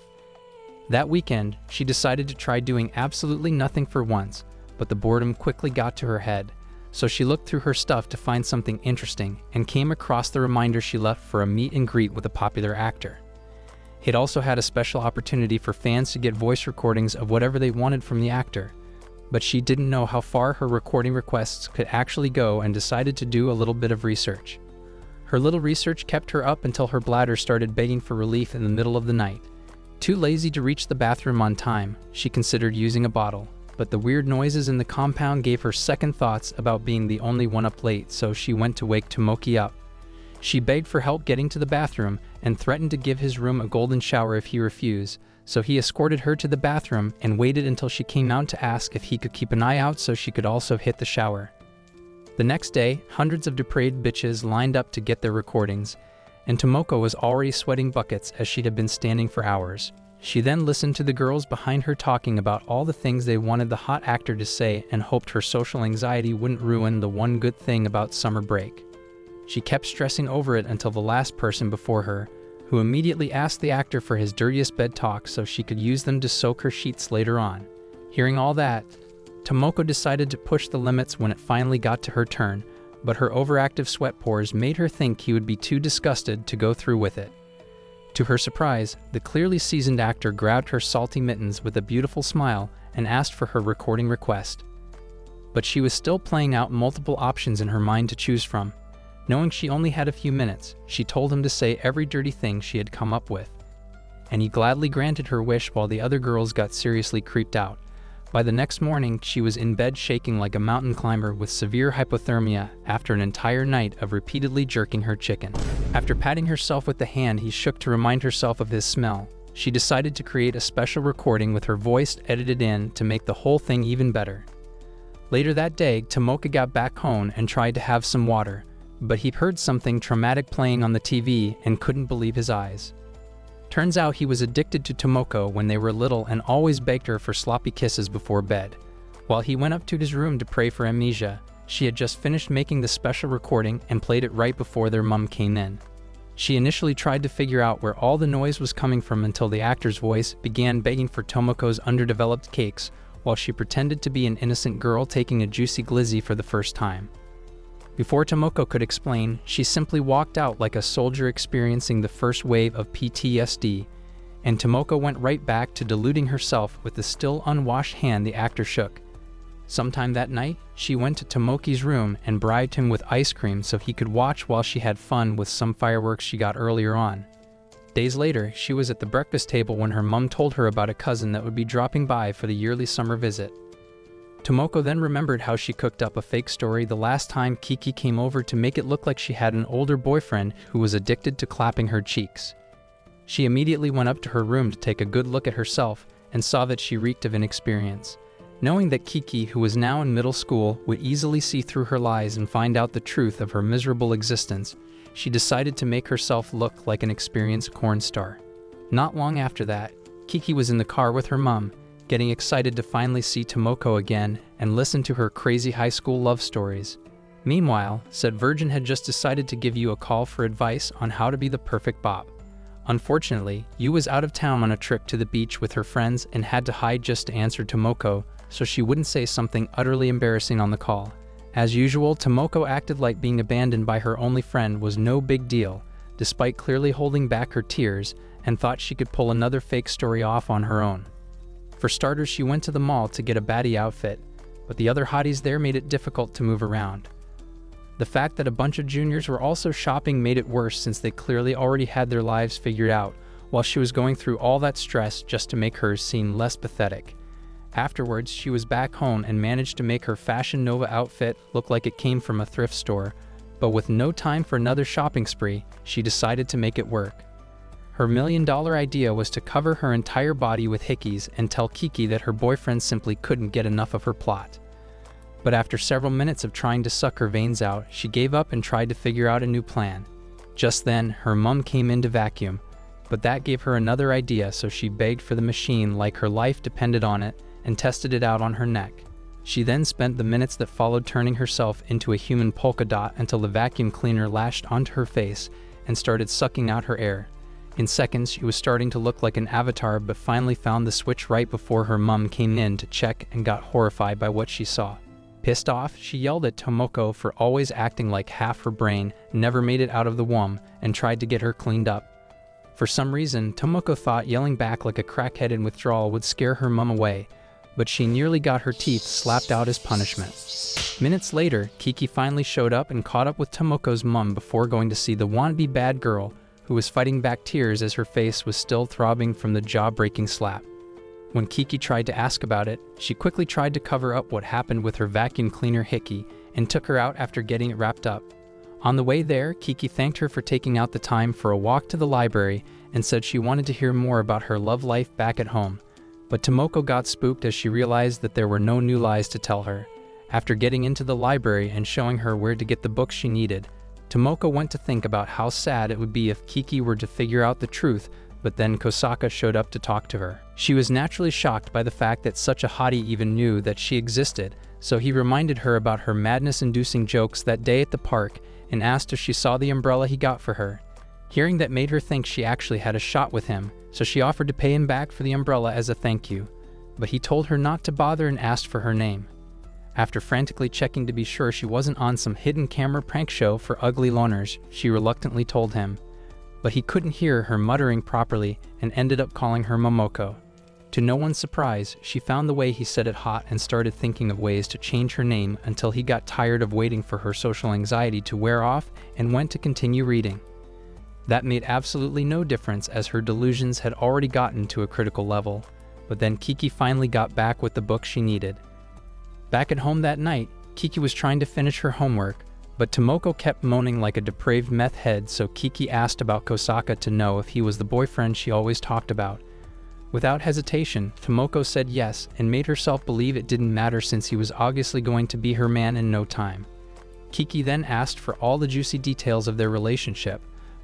That weekend, she decided to try doing absolutely nothing for once, but the boredom quickly got to her head. So she looked through her stuff to find something interesting and came across the reminder she left for a meet and greet with a popular actor. It also had a special opportunity for fans to get voice recordings of whatever they wanted from the actor, but she didn't know how far her recording requests could actually go and decided to do a little bit of research. Her little research kept her up until her bladder started begging for relief in the middle of the night. Too lazy to reach the bathroom on time, she considered using a bottle. But the weird noises in the compound gave her second thoughts about being the only one up late, so she went to wake Tomoki up. She begged for help getting to the bathroom and threatened to give his room a golden shower if he refused, so he escorted her to the bathroom and waited until she came out to ask if he could keep an eye out so she could also hit the shower. The next day, hundreds of depraved bitches lined up to get their recordings, and Tomoko was already sweating buckets as she had been standing for hours. She then listened to the girls behind her talking about all the things they wanted the hot actor to say and hoped her social anxiety wouldn't ruin the one good thing about summer break. She kept stressing over it until the last person before her, who immediately asked the actor for his dirtiest bed talk so she could use them to soak her sheets later on. Hearing all that, Tomoko decided to push the limits when it finally got to her turn, but her overactive sweat pores made her think he would be too disgusted to go through with it. To her surprise, the clearly seasoned actor grabbed her salty mittens with a beautiful smile and asked for her recording request. But she was still playing out multiple options in her mind to choose from. Knowing she only had a few minutes, she told him to say every dirty thing she had come up with. And he gladly granted her wish while the other girls got seriously creeped out. By the next morning, she was in bed shaking like a mountain climber with severe hypothermia after an entire night of repeatedly jerking her chicken. After patting herself with the hand he shook to remind herself of his smell, she decided to create a special recording with her voice edited in to make the whole thing even better. Later that day, Tomoka got back home and tried to have some water, but he heard something traumatic playing on the TV and couldn't believe his eyes. Turns out he was addicted to Tomoko when they were little and always begged her for sloppy kisses before bed. While he went up to his room to pray for amnesia, she had just finished making the special recording and played it right before their mom came in. She initially tried to figure out where all the noise was coming from until the actor's voice began begging for Tomoko's underdeveloped cakes while she pretended to be an innocent girl taking a juicy glizzy for the first time. Before Tomoko could explain, she simply walked out like a soldier experiencing the first wave of PTSD. and Tomoko went right back to deluding herself with the still unwashed hand the actor shook. Sometime that night, she went to Tomoki's room and bribed him with ice cream so he could watch while she had fun with some fireworks she got earlier on. Days later, she was at the breakfast table when her mom told her about a cousin that would be dropping by for the yearly summer visit. Tomoko then remembered how she cooked up a fake story the last time Kiki came over to make it look like she had an older boyfriend who was addicted to clapping her cheeks. She immediately went up to her room to take a good look at herself and saw that she reeked of inexperience. Knowing that Kiki, who was now in middle school, would easily see through her lies and find out the truth of her miserable existence, she decided to make herself look like an experienced porn star. Not long after that, Kiki was in the car with her mom, getting excited to finally see Tomoko again and listen to her crazy high school love stories. Meanwhile, said virgin had just decided to give you a call for advice on how to be the perfect bop. Unfortunately, Yu was out of town on a trip to the beach with her friends and had to hide just to answer Tomoko so she wouldn't say something utterly embarrassing on the call. As usual, Tomoko acted like being abandoned by her only friend was no big deal, despite clearly holding back her tears, and thought she could pull another fake story off on her own. For starters, she went to the mall to get a baddie outfit, but the other hotties there made it difficult to move around. The fact that a bunch of juniors were also shopping made it worse since they clearly already had their lives figured out, while she was going through all that stress just to make hers seem less pathetic. Afterwards, she was back home and managed to make her Fashion Nova outfit look like it came from a thrift store, but with no time for another shopping spree, she decided to make it work. Her million-dollar idea was to cover her entire body with hickeys and tell Kiki that her boyfriend simply couldn't get enough of her plot. But after several minutes of trying to suck her veins out, she gave up and tried to figure out a new plan. Just then, her mom came in to vacuum, but that gave her another idea, so she begged for the machine like her life depended on it and tested it out on her neck. She then spent the minutes that followed turning herself into a human polka dot until the vacuum cleaner lashed onto her face and started sucking out her air. In seconds, she was starting to look like an avatar, but finally found the switch right before her mom came in to check and got horrified by what she saw. Pissed off, she yelled at Tomoko for always acting like half her brain never made it out of the womb and tried to get her cleaned up. For some reason, Tomoko thought yelling back like a crackhead in withdrawal would scare her mom away, but she nearly got her teeth slapped out as punishment. Minutes later, Kiki finally showed up and caught up with Tomoko's mom before going to see the wannabe bad girl, who was fighting back tears as her face was still throbbing from the jaw-breaking slap. When Kiki tried to ask about it, she quickly tried to cover up what happened with her vacuum cleaner hickey and took her out after getting it wrapped up. On the way there, Kiki thanked her for taking out the time for a walk to the library and said she wanted to hear more about her love life back at home. But Tomoko got spooked as she realized that there were no new lies to tell her. After getting into the library and showing her where to get the books she needed, Tomoko went to think about how sad it would be if Kiki were to figure out the truth, but then Kosaka showed up to talk to her. She was naturally shocked by the fact that such a hottie even knew that she existed, so he reminded her about her madness-inducing jokes that day at the park and asked if she saw the umbrella he got for her. Hearing that made her think she actually had a shot with him, so she offered to pay him back for the umbrella as a thank you, but he told her not to bother and asked for her name. After frantically checking to be sure she wasn't on some hidden camera prank show for ugly loners, she reluctantly told him, but he couldn't hear her muttering properly and ended up calling her Momoko. To no one's surprise, she found the way he said it hot and started thinking of ways to change her name until he got tired of waiting for her social anxiety to wear off and went to continue reading. That made absolutely no difference as her delusions had already gotten to a critical level, but then Kiki finally got back with the book she needed. Back at home that night, Kiki was trying to finish her homework, but Tomoko kept moaning like a depraved meth head, so Kiki asked about Kosaka to know if he was the boyfriend she always talked about. Without hesitation, Tomoko said yes and made herself believe it didn't matter since he was obviously going to be her man in no time. Kiki then asked for all the juicy details of their relationship,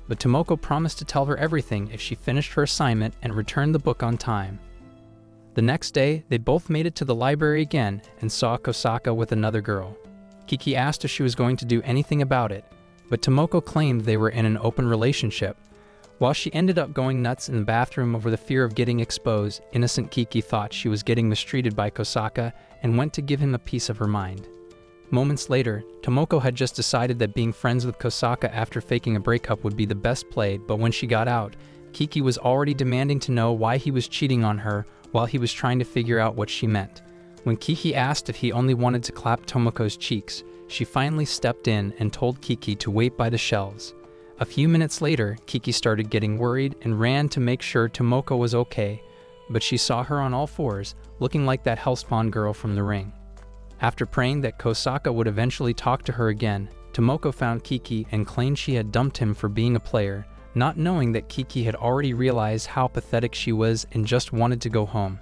but Tomoko promised to tell her everything if she finished her assignment and returned the book on time. The next day, they both made it to the library again and saw Kosaka with another girl. Kiki asked if she was going to do anything about it, but Tomoko claimed they were in an open relationship. While she ended up going nuts in the bathroom over the fear of getting exposed, innocent Kiki thought she was getting mistreated by Kosaka and went to give him a piece of her mind. Moments later, Tomoko had just decided that being friends with Kosaka after faking a breakup would be the best play, but when she got out, Kiki was already demanding to know why he was cheating on her while he was trying to figure out what she meant. When Kiki asked if he only wanted to clap Tomoko's cheeks, she finally stepped in and told Kiki to wait by the shelves. A few minutes later, Kiki started getting worried and ran to make sure Tomoko was okay, but she saw her on all fours, looking like that hellspawn girl from The Ring. After praying that Kosaka would eventually talk to her again, Tomoko found Kiki and claimed she had dumped him for being a player, not knowing that Kiki had already realized how pathetic she was and just wanted to go home.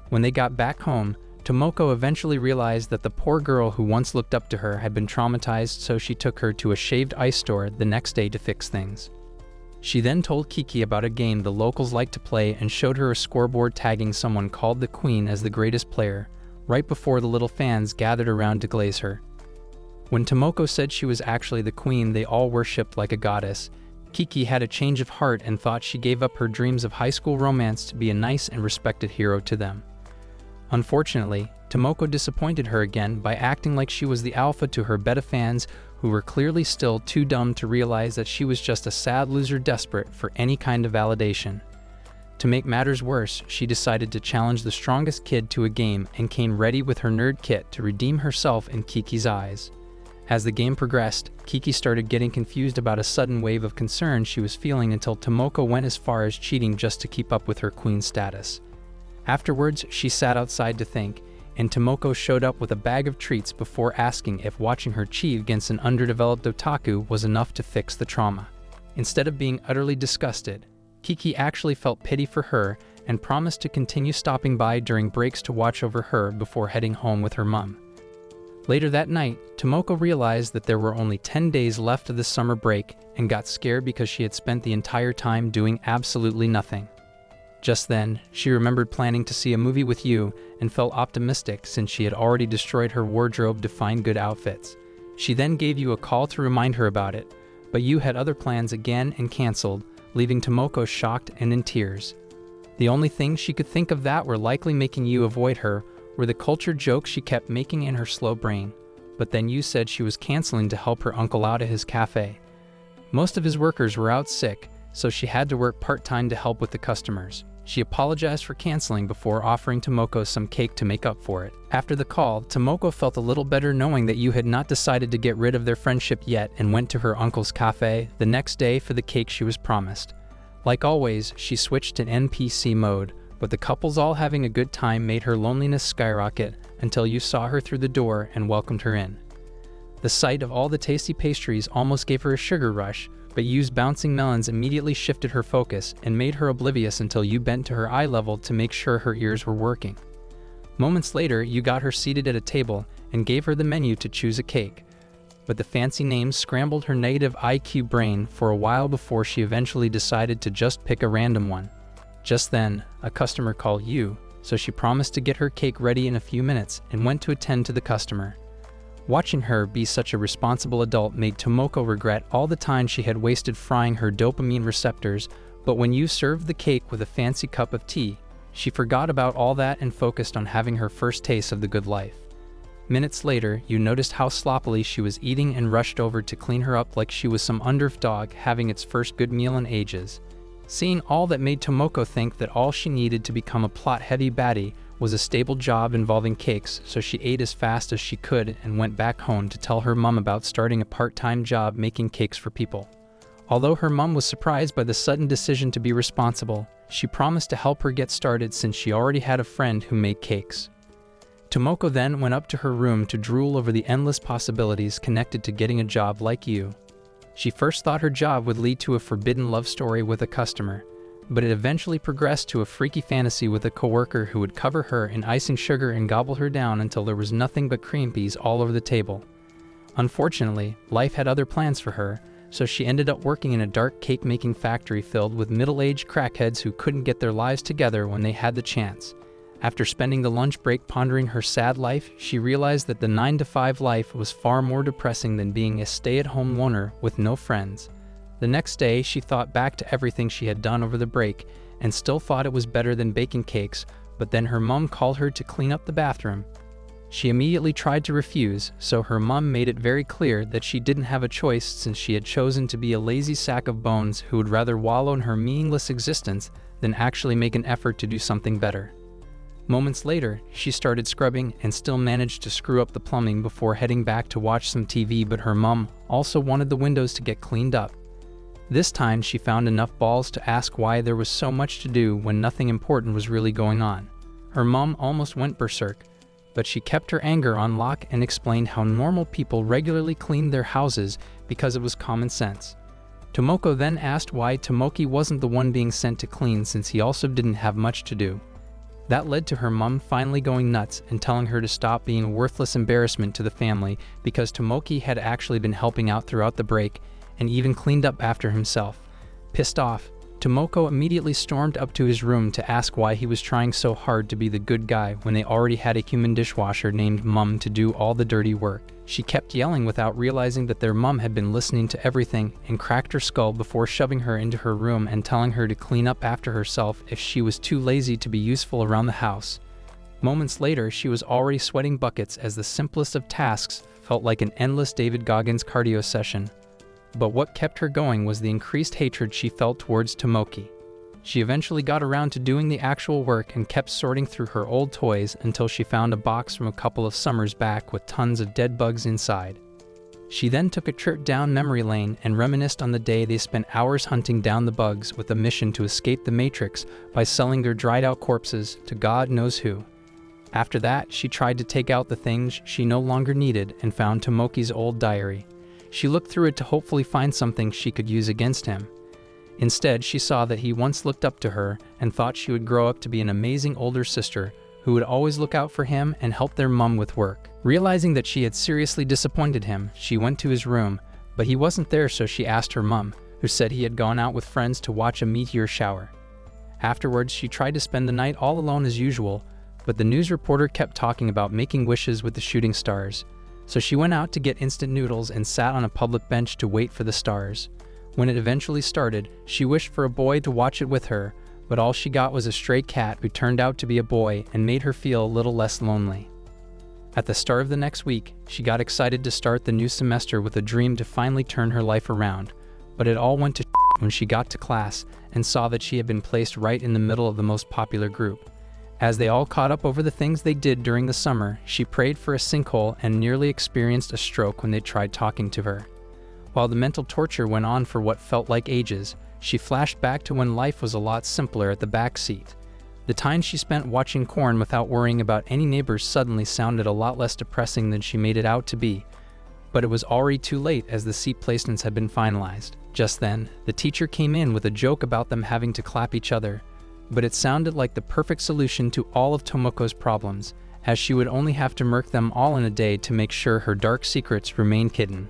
When they got back home, Tomoko eventually realized that the poor girl who once looked up to her had been traumatized, so she took her to a shaved ice store the next day to fix things. She then told Kiki about a game the locals like to play and showed her a scoreboard tagging someone called the Queen as the greatest player, right before the little fans gathered around to glaze her. When Tomoko said she was actually the Queen they all worshipped like a goddess, Kiki had a change of heart and thought she gave up her dreams of high school romance to be a nice and respected hero to them. Unfortunately, Tomoko disappointed her again by acting like she was the alpha to her beta fans who were clearly still too dumb to realize that she was just a sad loser desperate for any kind of validation. To make matters worse, she decided to challenge the strongest kid to a game and came ready with her nerd kit to redeem herself in Kiki's eyes. As the game progressed, Kiki started getting confused about a sudden wave of concern she was feeling until Tomoko went as far as cheating just to keep up with her queen status. Afterwards, she sat outside to think, and Tomoko showed up with a bag of treats before asking if watching her cheat against an underdeveloped otaku was enough to fix the trauma. Instead of being utterly disgusted, Kiki actually felt pity for her and promised to continue stopping by during breaks to watch over her before heading home with her mom. Later that night, Tomoko realized that there were only 10 days left of the summer break and got scared because she had spent the entire time doing absolutely nothing. Just then, she remembered planning to see a movie with you and felt optimistic since she had already destroyed her wardrobe to find good outfits. She then gave you a call to remind her about it, but you had other plans again and canceled, leaving Tomoko shocked and in tears. The only things she could think of that were likely making you avoid her were the culture jokes she kept making in her slow brain, but then you said she was canceling to help her uncle out at his cafe. Most of his workers were out sick, so she had to work part-time to help with the customers. She apologized for canceling before offering Tomoko some cake to make up for it. After the call, Tomoko felt a little better knowing that you had not decided to get rid of their friendship yet and went to her uncle's cafe the next day for the cake she was promised. Like always, she switched to NPC mode, but the couples all having a good time made her loneliness skyrocket until you saw her through the door and welcomed her in. The sight of all the tasty pastries almost gave her a sugar rush, but Yu's bouncing melons immediately shifted her focus and made her oblivious until you bent to her eye level to make sure her ears were working. Moments later, you got her seated at a table and gave her the menu to choose a cake, but the fancy names scrambled her negative IQ brain for a while before she eventually decided to just pick a random one. Just then, a customer called you, so she promised to get her cake ready in a few minutes and went to attend to the customer. Watching her be such a responsible adult made Tomoko regret all the time she had wasted frying her dopamine receptors, but when you served the cake with a fancy cup of tea, she forgot about all that and focused on having her first taste of the good life. Minutes later, you noticed how sloppily she was eating and rushed over to clean her up like she was some underf dog having its first good meal in ages. Seeing all that made Tomoko think that all she needed to become a plot-heavy baddie was a stable job involving cakes, so she ate as fast as she could and went back home to tell her mom about starting a part-time job making cakes for people. Although her mom was surprised by the sudden decision to be responsible, she promised to help her get started since she already had a friend who made cakes. Tomoko then went up to her room to drool over the endless possibilities connected to getting a job like you. She first thought her job would lead to a forbidden love story with a customer, but it eventually progressed to a freaky fantasy with a coworker who would cover her in icing sugar and gobble her down until there was nothing but cream peas all over the table. Unfortunately, life had other plans for her, so she ended up working in a dark cake-making factory filled with middle-aged crackheads who couldn't get their lives together when they had the chance. After spending the lunch break pondering her sad life, she realized that the 9-to-5 life was far more depressing than being a stay-at-home loner with no friends. The next day, she thought back to everything she had done over the break and still thought it was better than baking cakes, but then her mom called her to clean up the bathroom. She immediately tried to refuse, so her mom made it very clear that she didn't have a choice since she had chosen to be a lazy sack of bones who would rather wallow in her meaningless existence than actually make an effort to do something better. Moments later, she started scrubbing and still managed to screw up the plumbing before heading back to watch some TV, but her mom also wanted the windows to get cleaned up. This time, she found enough balls to ask why there was so much to do when nothing important was really going on. Her mom almost went berserk, but she kept her anger on lock and explained how normal people regularly cleaned their houses because it was common sense. Tomoko then asked why Tomoki wasn't the one being sent to clean since he also didn't have much to do. That led to her mom finally going nuts and telling her to stop being a worthless embarrassment to the family because Tomoki had actually been helping out throughout the break and even cleaned up after himself. Pissed off, Tomoko immediately stormed up to his room to ask why he was trying so hard to be the good guy when they already had a human dishwasher named Mum to do all the dirty work. She kept yelling without realizing that their mum had been listening to everything and cracked her skull before shoving her into her room and telling her to clean up after herself if she was too lazy to be useful around the house. Moments later, she was already sweating buckets as the simplest of tasks felt like an endless David Goggins cardio session. But what kept her going was the increased hatred she felt towards Tomoki. She eventually got around to doing the actual work and kept sorting through her old toys until she found a box from a couple of summers back with tons of dead bugs inside. She then took a trip down memory lane and reminisced on the day they spent hours hunting down the bugs with a mission to escape the Matrix by selling their dried-out corpses to God knows who. After that, she tried to take out the things she no longer needed and found Tomoki's old diary. She looked through it to hopefully find something she could use against him. Instead, she saw that he once looked up to her and thought she would grow up to be an amazing older sister who would always look out for him and help their mum with work. Realizing that she had seriously disappointed him, she went to his room, but he wasn't there, so she asked her mum, who said he had gone out with friends to watch a meteor shower. Afterwards, she tried to spend the night all alone as usual, but the news reporter kept talking about making wishes with the shooting stars. So she went out to get instant noodles and sat on a public bench to wait for the stars. When it eventually started, she wished for a boy to watch it with her, but all she got was a stray cat who turned out to be a boy and made her feel a little less lonely. At the start of the next week, she got excited to start the new semester with a dream to finally turn her life around, but it all went to when she got to class and saw that she had been placed right in the middle of the most popular group. As they all caught up over the things they did during the summer, she prayed for a sinkhole and nearly experienced a stroke when they tried talking to her. While the mental torture went on for what felt like ages, she flashed back to when life was a lot simpler at the back seat. The time she spent watching corn without worrying about any neighbors suddenly sounded a lot less depressing than she made it out to be. But it was already too late as the seat placements had been finalized. Just then, the teacher came in with a joke about them having to clap each other. But it sounded like the perfect solution to all of Tomoko's problems, as she would only have to murk them all in a day to make sure her dark secrets remained hidden.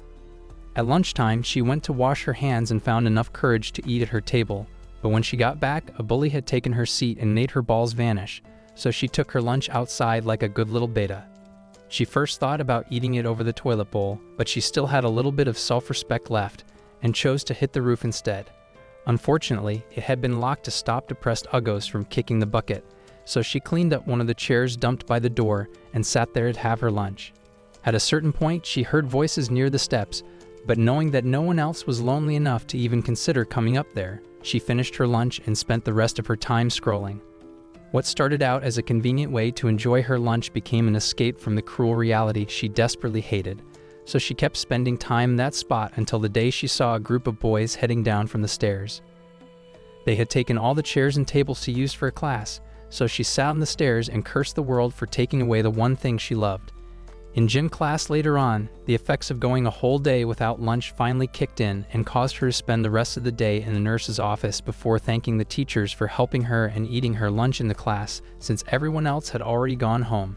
At lunchtime, she went to wash her hands and found enough courage to eat at her table, but when she got back, a bully had taken her seat and made her balls vanish, so she took her lunch outside like a good little beta. She first thought about eating it over the toilet bowl, but she still had a little bit of self-respect left, and chose to hit the roof instead. Unfortunately, it had been locked to stop depressed uggos from kicking the bucket, so she cleaned up one of the chairs dumped by the door and sat there to have her lunch. At a certain point, she heard voices near the steps, but knowing that no one else was lonely enough to even consider coming up there, she finished her lunch and spent the rest of her time scrolling. What started out as a convenient way to enjoy her lunch became an escape from the cruel reality she desperately hated. So she kept spending time in that spot until the day she saw a group of boys heading down from the stairs. They had taken all the chairs and tables to use for a class, so she sat on the stairs and cursed the world for taking away the one thing she loved. In gym class later on, the effects of going a whole day without lunch finally kicked in and caused her to spend the rest of the day in the nurse's office before thanking the teachers for helping her and eating her lunch in the class since everyone else had already gone home.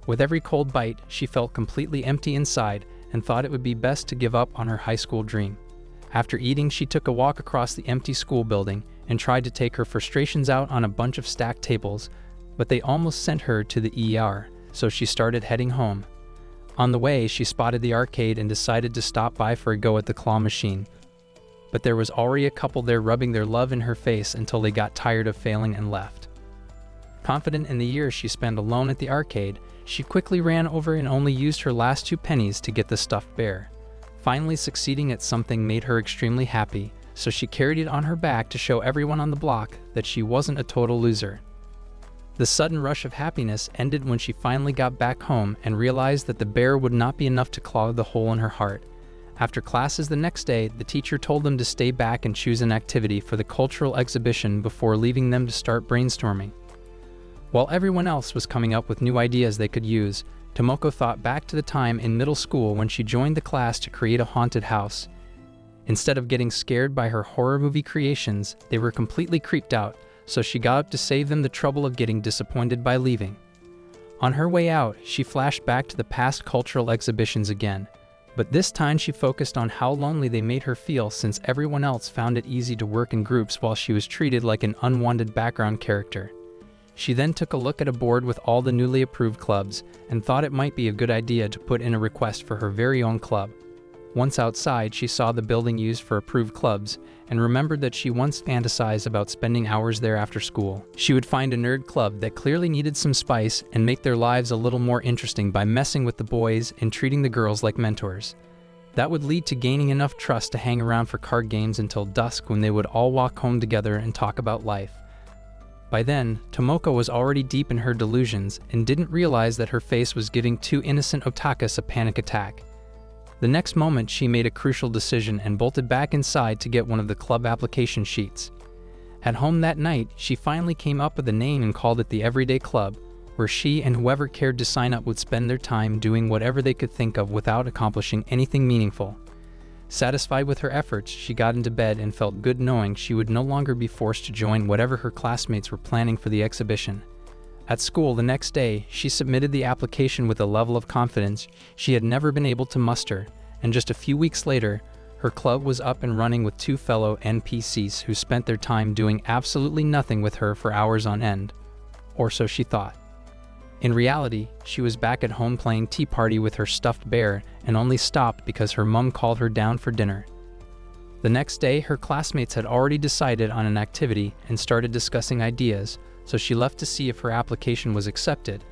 With every cold bite, she felt completely empty inside and thought it would be best to give up on her high school dream. After eating, she took a walk across the empty school building and tried to take her frustrations out on a bunch of stacked tables, but they almost sent her to the ER, so she started heading home. On the way, she spotted the arcade and decided to stop by for a go at the claw machine. But there was already a couple there rubbing their love in her face until they got tired of failing and left. Confident in the years she spent alone at the arcade, she quickly ran over and only used her last 2 pennies to get the stuffed bear. Finally succeeding at something made her extremely happy, so she carried it on her back to show everyone on the block that she wasn't a total loser. The sudden rush of happiness ended when she finally got back home and realized that the bear would not be enough to clog the hole in her heart. After classes the next day, the teacher told them to stay back and choose an activity for the cultural exhibition before leaving them to start brainstorming. While everyone else was coming up with new ideas they could use, Tomoko thought back to the time in middle school when she joined the class to create a haunted house. Instead of getting scared by her horror movie creations, they were completely creeped out, so she got up to save them the trouble of getting disappointed by leaving. On her way out, she flashed back to the past cultural exhibitions again, but this time she focused on how lonely they made her feel since everyone else found it easy to work in groups while she was treated like an unwanted background character. She then took a look at a board with all the newly approved clubs and thought it might be a good idea to put in a request for her very own club. Once outside, she saw the building used for approved clubs and remembered that she once fantasized about spending hours there after school. She would find a nerd club that clearly needed some spice and make their lives a little more interesting by messing with the boys and treating the girls like mentors. That would lead to gaining enough trust to hang around for card games until dusk when they would all walk home together and talk about life. By then, Tomoko was already deep in her delusions and didn't realize that her face was giving 2 innocent otakus a panic attack. The next moment, she made a crucial decision and bolted back inside to get one of the club application sheets. At home that night, she finally came up with a name and called it the Everyday Club, where she and whoever cared to sign up would spend their time doing whatever they could think of without accomplishing anything meaningful. Satisfied with her efforts, she got into bed and felt good knowing she would no longer be forced to join whatever her classmates were planning for the exhibition. At school the next day, she submitted the application with a level of confidence she had never been able to muster, and just a few weeks later, her club was up and running with 2 fellow NPCs who spent their time doing absolutely nothing with her for hours on end. Or so she thought. In reality, she was back at home playing Tea Party with her stuffed bear and only stopped because her mom called her down for dinner. The next day, her classmates had already decided on an activity and started discussing ideas, so she left to see if her application was accepted,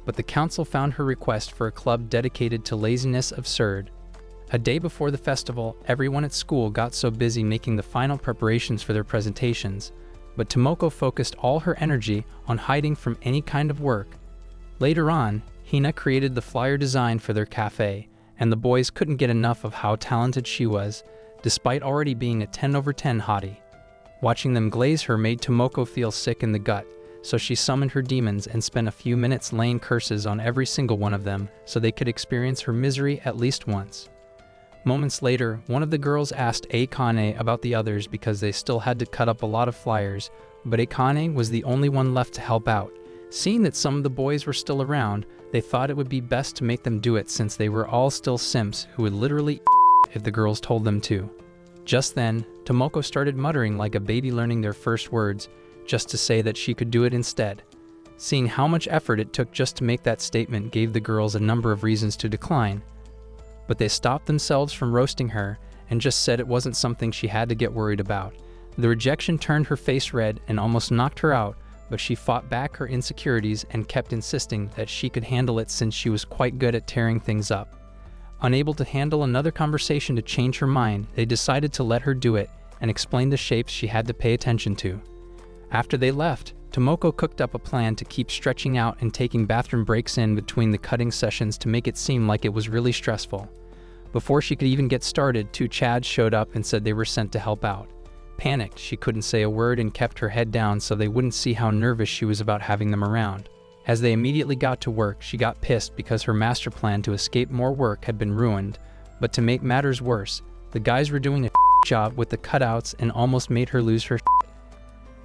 but the council found her request for a club dedicated to laziness absurd. A day before the festival, everyone at school got so busy making the final preparations for their presentations, but Tomoko focused all her energy on hiding from any kind of work. Later on, Hina created the flyer design for their cafe, and the boys couldn't get enough of how talented she was, despite already being a 10/10 hottie. Watching them glaze her made Tomoko feel sick in the gut, so she summoned her demons and spent a few minutes laying curses on every single one of them so they could experience her misery at least once. Moments later, one of the girls asked Akane about the others because they still had to cut up a lot of flyers, but Akane was the only one left to help out. Seeing that some of the boys were still around, they thought it would be best to make them do it since they were all still simps who would literally if the girls told them to. Just then, Tomoko started muttering like a baby learning their first words, just to say that she could do it instead. Seeing how much effort it took just to make that statement gave the girls a number of reasons to decline. But they stopped themselves from roasting her and just said it wasn't something she had to get worried about. The rejection turned her face red and almost knocked her out, but she fought back her insecurities and kept insisting that she could handle it since she was quite good at tearing things up. Unable to handle another conversation to change her mind, they decided to let her do it and explain the shapes she had to pay attention to. After they left, Tomoko cooked up a plan to keep stretching out and taking bathroom breaks in between the cutting sessions to make it seem like it was really stressful. Before she could even get started, 2 Chads showed up and said they were sent to help out. Panicked, she couldn't say a word and kept her head down so they wouldn't see how nervous she was about having them around. As they immediately got to work, she got pissed because her master plan to escape more work had been ruined, but to make matters worse, the guys were doing a job with the cutouts and almost made her lose her shit.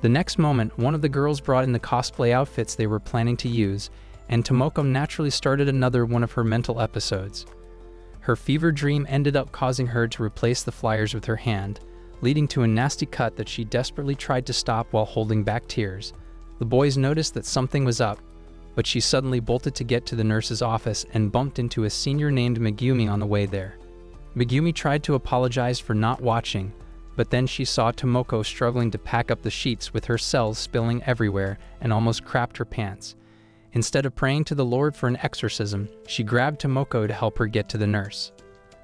The next moment, one of the girls brought in the cosplay outfits they were planning to use, and Tomoko naturally started another one of her mental episodes. Her fever dream ended up causing her to replace the flyers with her hand, leading to a nasty cut that she desperately tried to stop while holding back tears. The boys noticed that something was up, but she suddenly bolted to get to the nurse's office and bumped into a senior named Megumi on the way there. Megumi tried to apologize for not watching, But then she saw Tomoko struggling to pack up the sheets with her cells spilling everywhere and almost crapped her pants. Instead of praying to the Lord for an exorcism, she grabbed Tomoko to help her get to the nurse.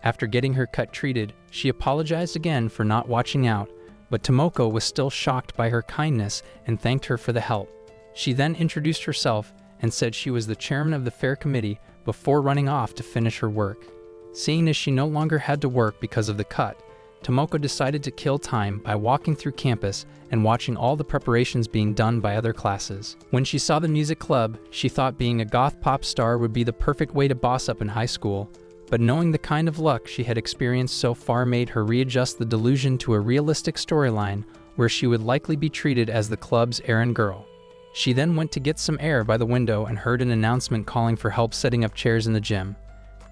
After getting her cut treated, she apologized again for not watching out, but Tomoko was still shocked by her kindness and thanked her for the help. She then introduced herself and said she was the chairman of the fair committee before running off to finish her work. Seeing as she no longer had to work because of the cut, Tomoko decided to kill time by walking through campus and watching all the preparations being done by other classes. When she saw the music club, she thought being a goth pop star would be the perfect way to boss up in high school, but knowing the kind of luck she had experienced so far made her readjust the delusion to a realistic storyline where she would likely be treated as the club's errand girl. She then went to get some air by the window and heard an announcement calling for help setting up chairs in the gym.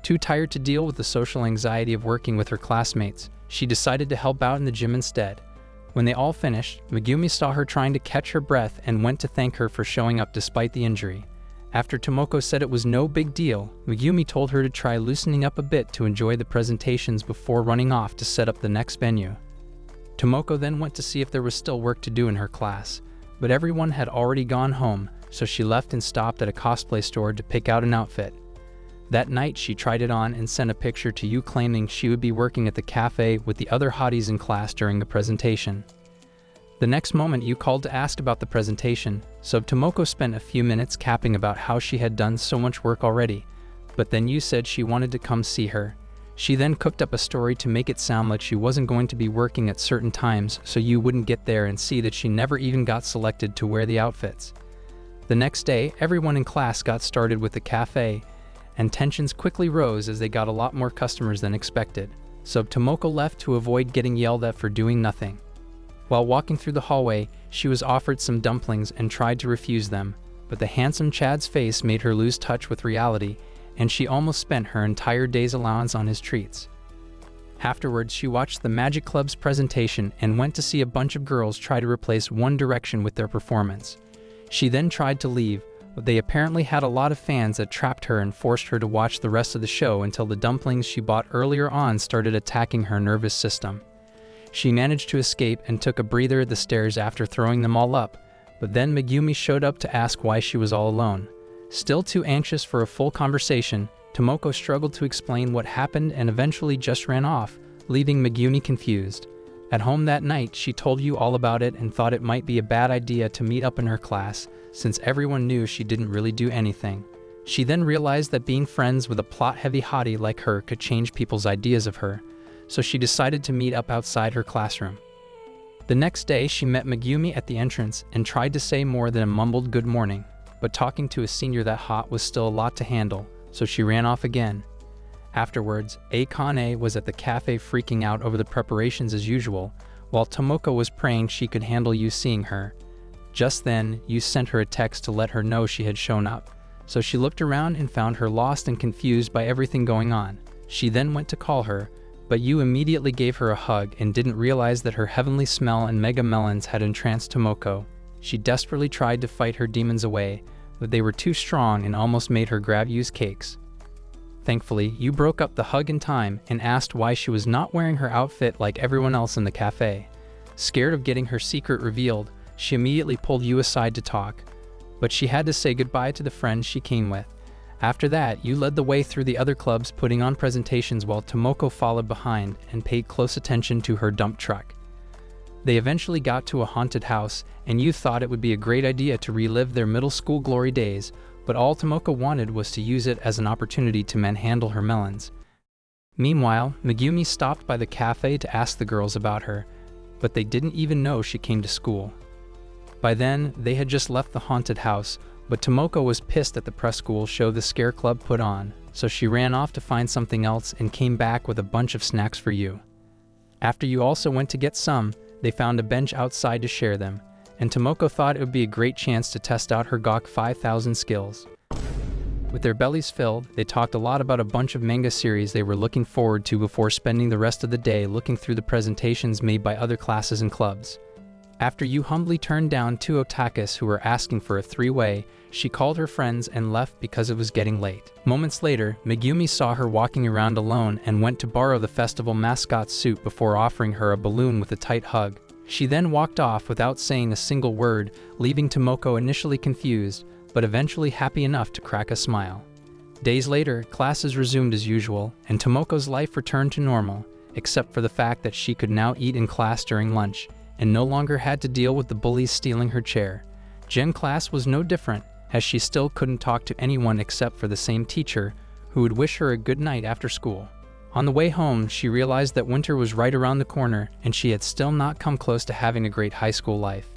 Too tired to deal with the social anxiety of working with her classmates, she decided to help out in the gym instead. When they all finished, Megumi saw her trying to catch her breath and went to thank her for showing up despite the injury. After Tomoko said it was no big deal, Megumi told her to try loosening up a bit to enjoy the presentations before running off to set up the next venue. Tomoko then went to see if there was still work to do in her class, but everyone had already gone home, so she left and stopped at a cosplay store to pick out an outfit. That night, she tried it on and sent a picture to you claiming she would be working at the cafe with the other hotties in class during the presentation. The next moment, you called to ask about the presentation, so Tomoko spent a few minutes capping about how she had done so much work already, but then you said she wanted to come see her. She then cooked up a story to make it sound like she wasn't going to be working at certain times so you wouldn't get there and see that she never even got selected to wear the outfits. The next day, everyone in class got started with the cafe, and tensions quickly rose as they got a lot more customers than expected, so Tomoko left to avoid getting yelled at for doing nothing. While walking through the hallway, she was offered some dumplings and tried to refuse them, but the handsome Chad's face made her lose touch with reality, and she almost spent her entire day's allowance on his treats. Afterwards, she watched the Magic Club's presentation and went to see a bunch of girls try to replace One Direction with their performance. She then tried to leave, but they apparently had a lot of fans that trapped her and forced her to watch the rest of the show until the dumplings she bought earlier on started attacking her nervous system. She managed to escape and took a breather at the stairs after throwing them all up, but then Megumi showed up to ask why she was all alone. Still too anxious for a full conversation, Tomoko struggled to explain what happened and eventually just ran off, leaving Megumi confused. At home that night, she told you all about it and thought it might be a bad idea to meet up in her class, since everyone knew she didn't really do anything. She then realized that being friends with a plot-heavy hottie like her could change people's ideas of her, so she decided to meet up outside her classroom. The next day, she met Megumi at the entrance and tried to say more than a mumbled good morning, but talking to a senior that hot was still a lot to handle, so she ran off again. Afterwards, Akane was at the cafe freaking out over the preparations as usual, while Tomoko was praying she could handle you seeing her. Just then, you sent her a text to let her know she had shown up, so she looked around and found her lost and confused by everything going on. She then went to call her, but you immediately gave her a hug and didn't realize that her heavenly smell and mega melons had entranced Tomoko. She desperately tried to fight her demons away, but they were too strong and almost made her grab you's cakes. Thankfully, you broke up the hug in time and asked why she was not wearing her outfit like everyone else in the cafe. Scared of getting her secret revealed, she immediately pulled you aside to talk, but she had to say goodbye to the friends she came with. After that, you led the way through the other clubs putting on presentations while Tomoko followed behind and paid close attention to her dump truck. They eventually got to a haunted house, and you thought it would be a great idea to relive their middle school glory days, but all Tomoko wanted was to use it as an opportunity to manhandle her melons. Meanwhile, Megumi stopped by the cafe to ask the girls about her, but they didn't even know she came to school. By then, they had just left the haunted house, but Tomoko was pissed at the press school show the Scare Club put on, so she ran off to find something else and came back with a bunch of snacks for you. After you also went to get some, they found a bench outside to share them, and Tomoko thought it would be a great chance to test out her GOK 5000 skills. With their bellies filled, they talked a lot about a bunch of manga series they were looking forward to before spending the rest of the day looking through the presentations made by other classes and clubs. After Yu humbly turned down two otakus who were asking for a three-way, she called her friends and left because it was getting late. Moments later, Megumi saw her walking around alone and went to borrow the festival mascot's suit before offering her a balloon with a tight hug. She then walked off without saying a single word, leaving Tomoko initially confused, but eventually happy enough to crack a smile. Days later, classes resumed as usual, and Tomoko's life returned to normal, except for the fact that she could now eat in class during lunch, and no longer had to deal with the bullies stealing her chair. Gen class was no different, as she still couldn't talk to anyone except for the same teacher, who would wish her a good night after school. On the way home, she realized that winter was right around the corner, and she had still not come close to having a great high school life.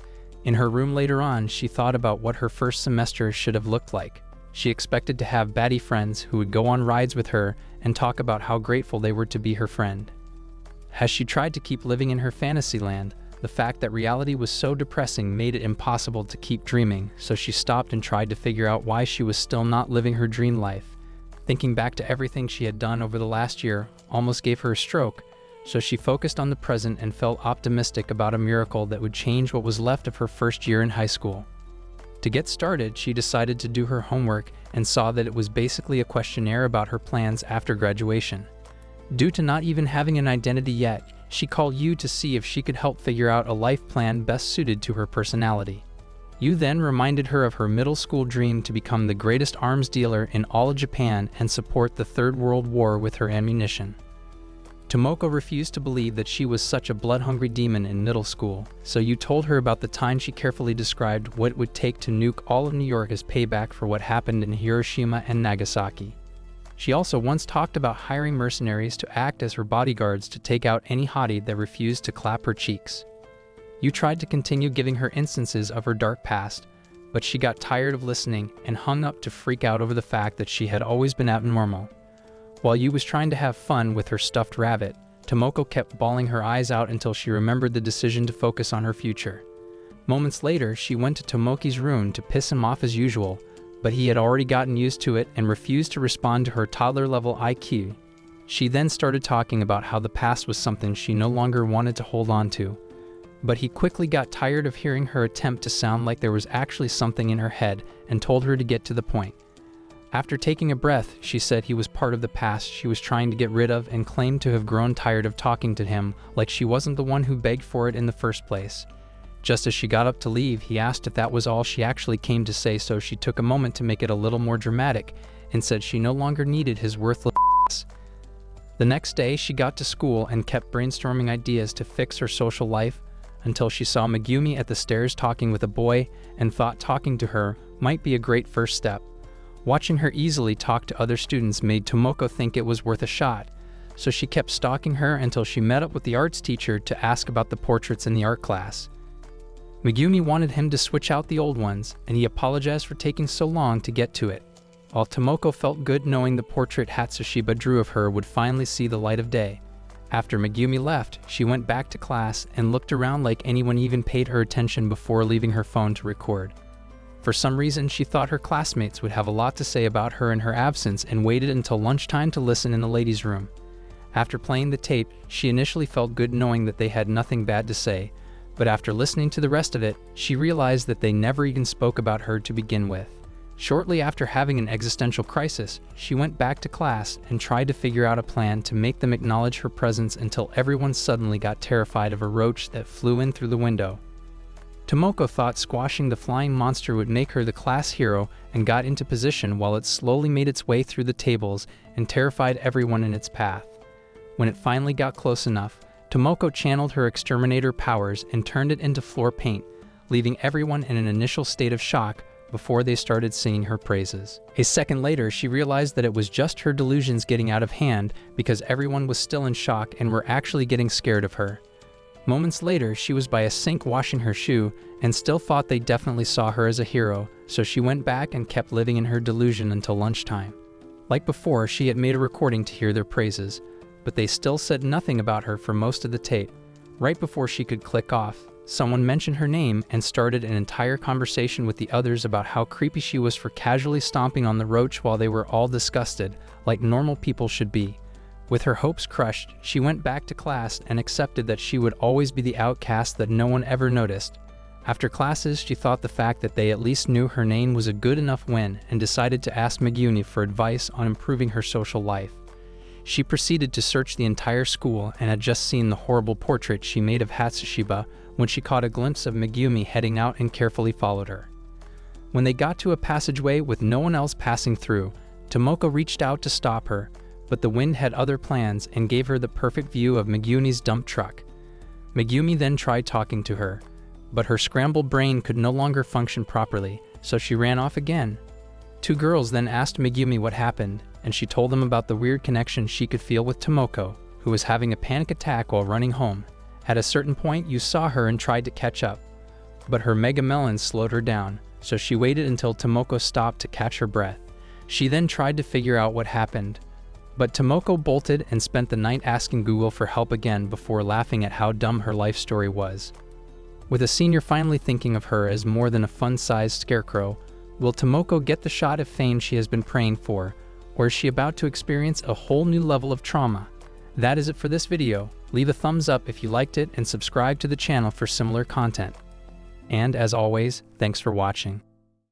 In her room later on, she thought about what her first semester should have looked like. She expected to have baddie friends who would go on rides with her and talk about how grateful they were to be her friend. As she tried to keep living in her fantasy land, the fact that reality was so depressing made it impossible to keep dreaming, so she stopped and tried to figure out why she was still not living her dream life. Thinking back to everything she had done over the last year almost gave her a stroke, so she focused on the present and felt optimistic about a miracle that would change what was left of her first year in high school. To get started, she decided to do her homework and saw that it was basically a questionnaire about her plans after graduation. Due to not even having an identity yet, she called Yu to see if she could help figure out a life plan best suited to her personality. Yu then reminded her of her middle school dream to become the greatest arms dealer in all of Japan and support the Third World War with her ammunition. Tomoko refused to believe that she was such a blood-hungry demon in middle school, so Yu told her about the time she carefully described what it would take to nuke all of New York as payback for what happened in Hiroshima and Nagasaki. She also once talked about hiring mercenaries to act as her bodyguards to take out any hottie that refused to clap her cheeks. Yu tried to continue giving her instances of her dark past, but she got tired of listening and hung up to freak out over the fact that she had always been abnormal. While Yu was trying to have fun with her stuffed rabbit, Tomoko kept bawling her eyes out until she remembered the decision to focus on her future. Moments later, she went to Tomoki's room to piss him off as usual, but he had already gotten used to it and refused to respond to her toddler-level IQ. She then started talking about how the past was something she no longer wanted to hold on to, but he quickly got tired of hearing her attempt to sound like there was actually something in her head and told her to get to the point. After taking a breath, she said he was part of the past she was trying to get rid of and claimed to have grown tired of talking to him like she wasn't the one who begged for it in the first place. Just as she got up to leave, he asked if that was all she actually came to say, so she took a moment to make it a little more dramatic and said she no longer needed his worthless ass. The next day, she got to school and kept brainstorming ideas to fix her social life until she saw Megumi at the stairs talking with a boy and thought talking to her might be a great first step. Watching her easily talk to other students made Tomoko think it was worth a shot, so she kept stalking her until she met up with the arts teacher to ask about the portraits in the art class. Megumi wanted him to switch out the old ones, and he apologized for taking so long to get to it, while Tomoko felt good knowing the portrait Hatsushiba drew of her would finally see the light of day. After Megumi left, she went back to class and looked around like anyone even paid her attention before leaving her phone to record. For some reason, she thought her classmates would have a lot to say about her in her absence and waited until lunchtime to listen in the ladies' room. After playing the tape, she initially felt good knowing that they had nothing bad to say, but after listening to the rest of it, she realized that they never even spoke about her to begin with. Shortly after having an existential crisis, she went back to class and tried to figure out a plan to make them acknowledge her presence until everyone suddenly got terrified of a roach that flew in through the window. Tomoko thought squashing the flying monster would make her the class hero and got into position while it slowly made its way through the tables and terrified everyone in its path. When it finally got close enough, Tomoko channeled her exterminator powers and turned it into floor paint, leaving everyone in an initial state of shock before they started singing her praises. A second later, she realized that it was just her delusions getting out of hand because everyone was still in shock and were actually getting scared of her. Moments later, she was by a sink washing her shoe and still thought they definitely saw her as a hero, so she went back and kept living in her delusion until lunchtime. Like before, she had made a recording to hear their praises, but they still said nothing about her for most of the tape. Right before she could click off, someone mentioned her name and started an entire conversation with the others about how creepy she was for casually stomping on the roach while they were all disgusted, like normal people should be. With her hopes crushed, she went back to class and accepted that she would always be the outcast that no one ever noticed. After classes, she thought the fact that they at least knew her name was a good enough win and decided to ask Megumi for advice on improving her social life. She proceeded to search the entire school and had just seen the horrible portrait she made of Hatsushiba when she caught a glimpse of Megumi heading out and carefully followed her. When they got to a passageway with no one else passing through, Tomoko reached out to stop her, but the wind had other plans and gave her the perfect view of Megumi's dump truck. Megumi then tried talking to her, but her scrambled brain could no longer function properly, so she ran off again. Two girls then asked Megumi what happened, and she told them about the weird connection she could feel with Tomoko, who was having a panic attack while running home. At a certain point, you saw her and tried to catch up, but her mega melon slowed her down, so she waited until Tomoko stopped to catch her breath. She then tried to figure out what happened, but Tomoko bolted and spent the night asking Google for help again before laughing at how dumb her life story was. With a senior finally thinking of her as more than a fun-sized scarecrow, will Tomoko get the shot of fame she has been praying for, or is she about to experience a whole new level of trauma? That is it for this video. Leave a thumbs up if you liked it and subscribe to the channel for similar content. And as always, thanks for watching.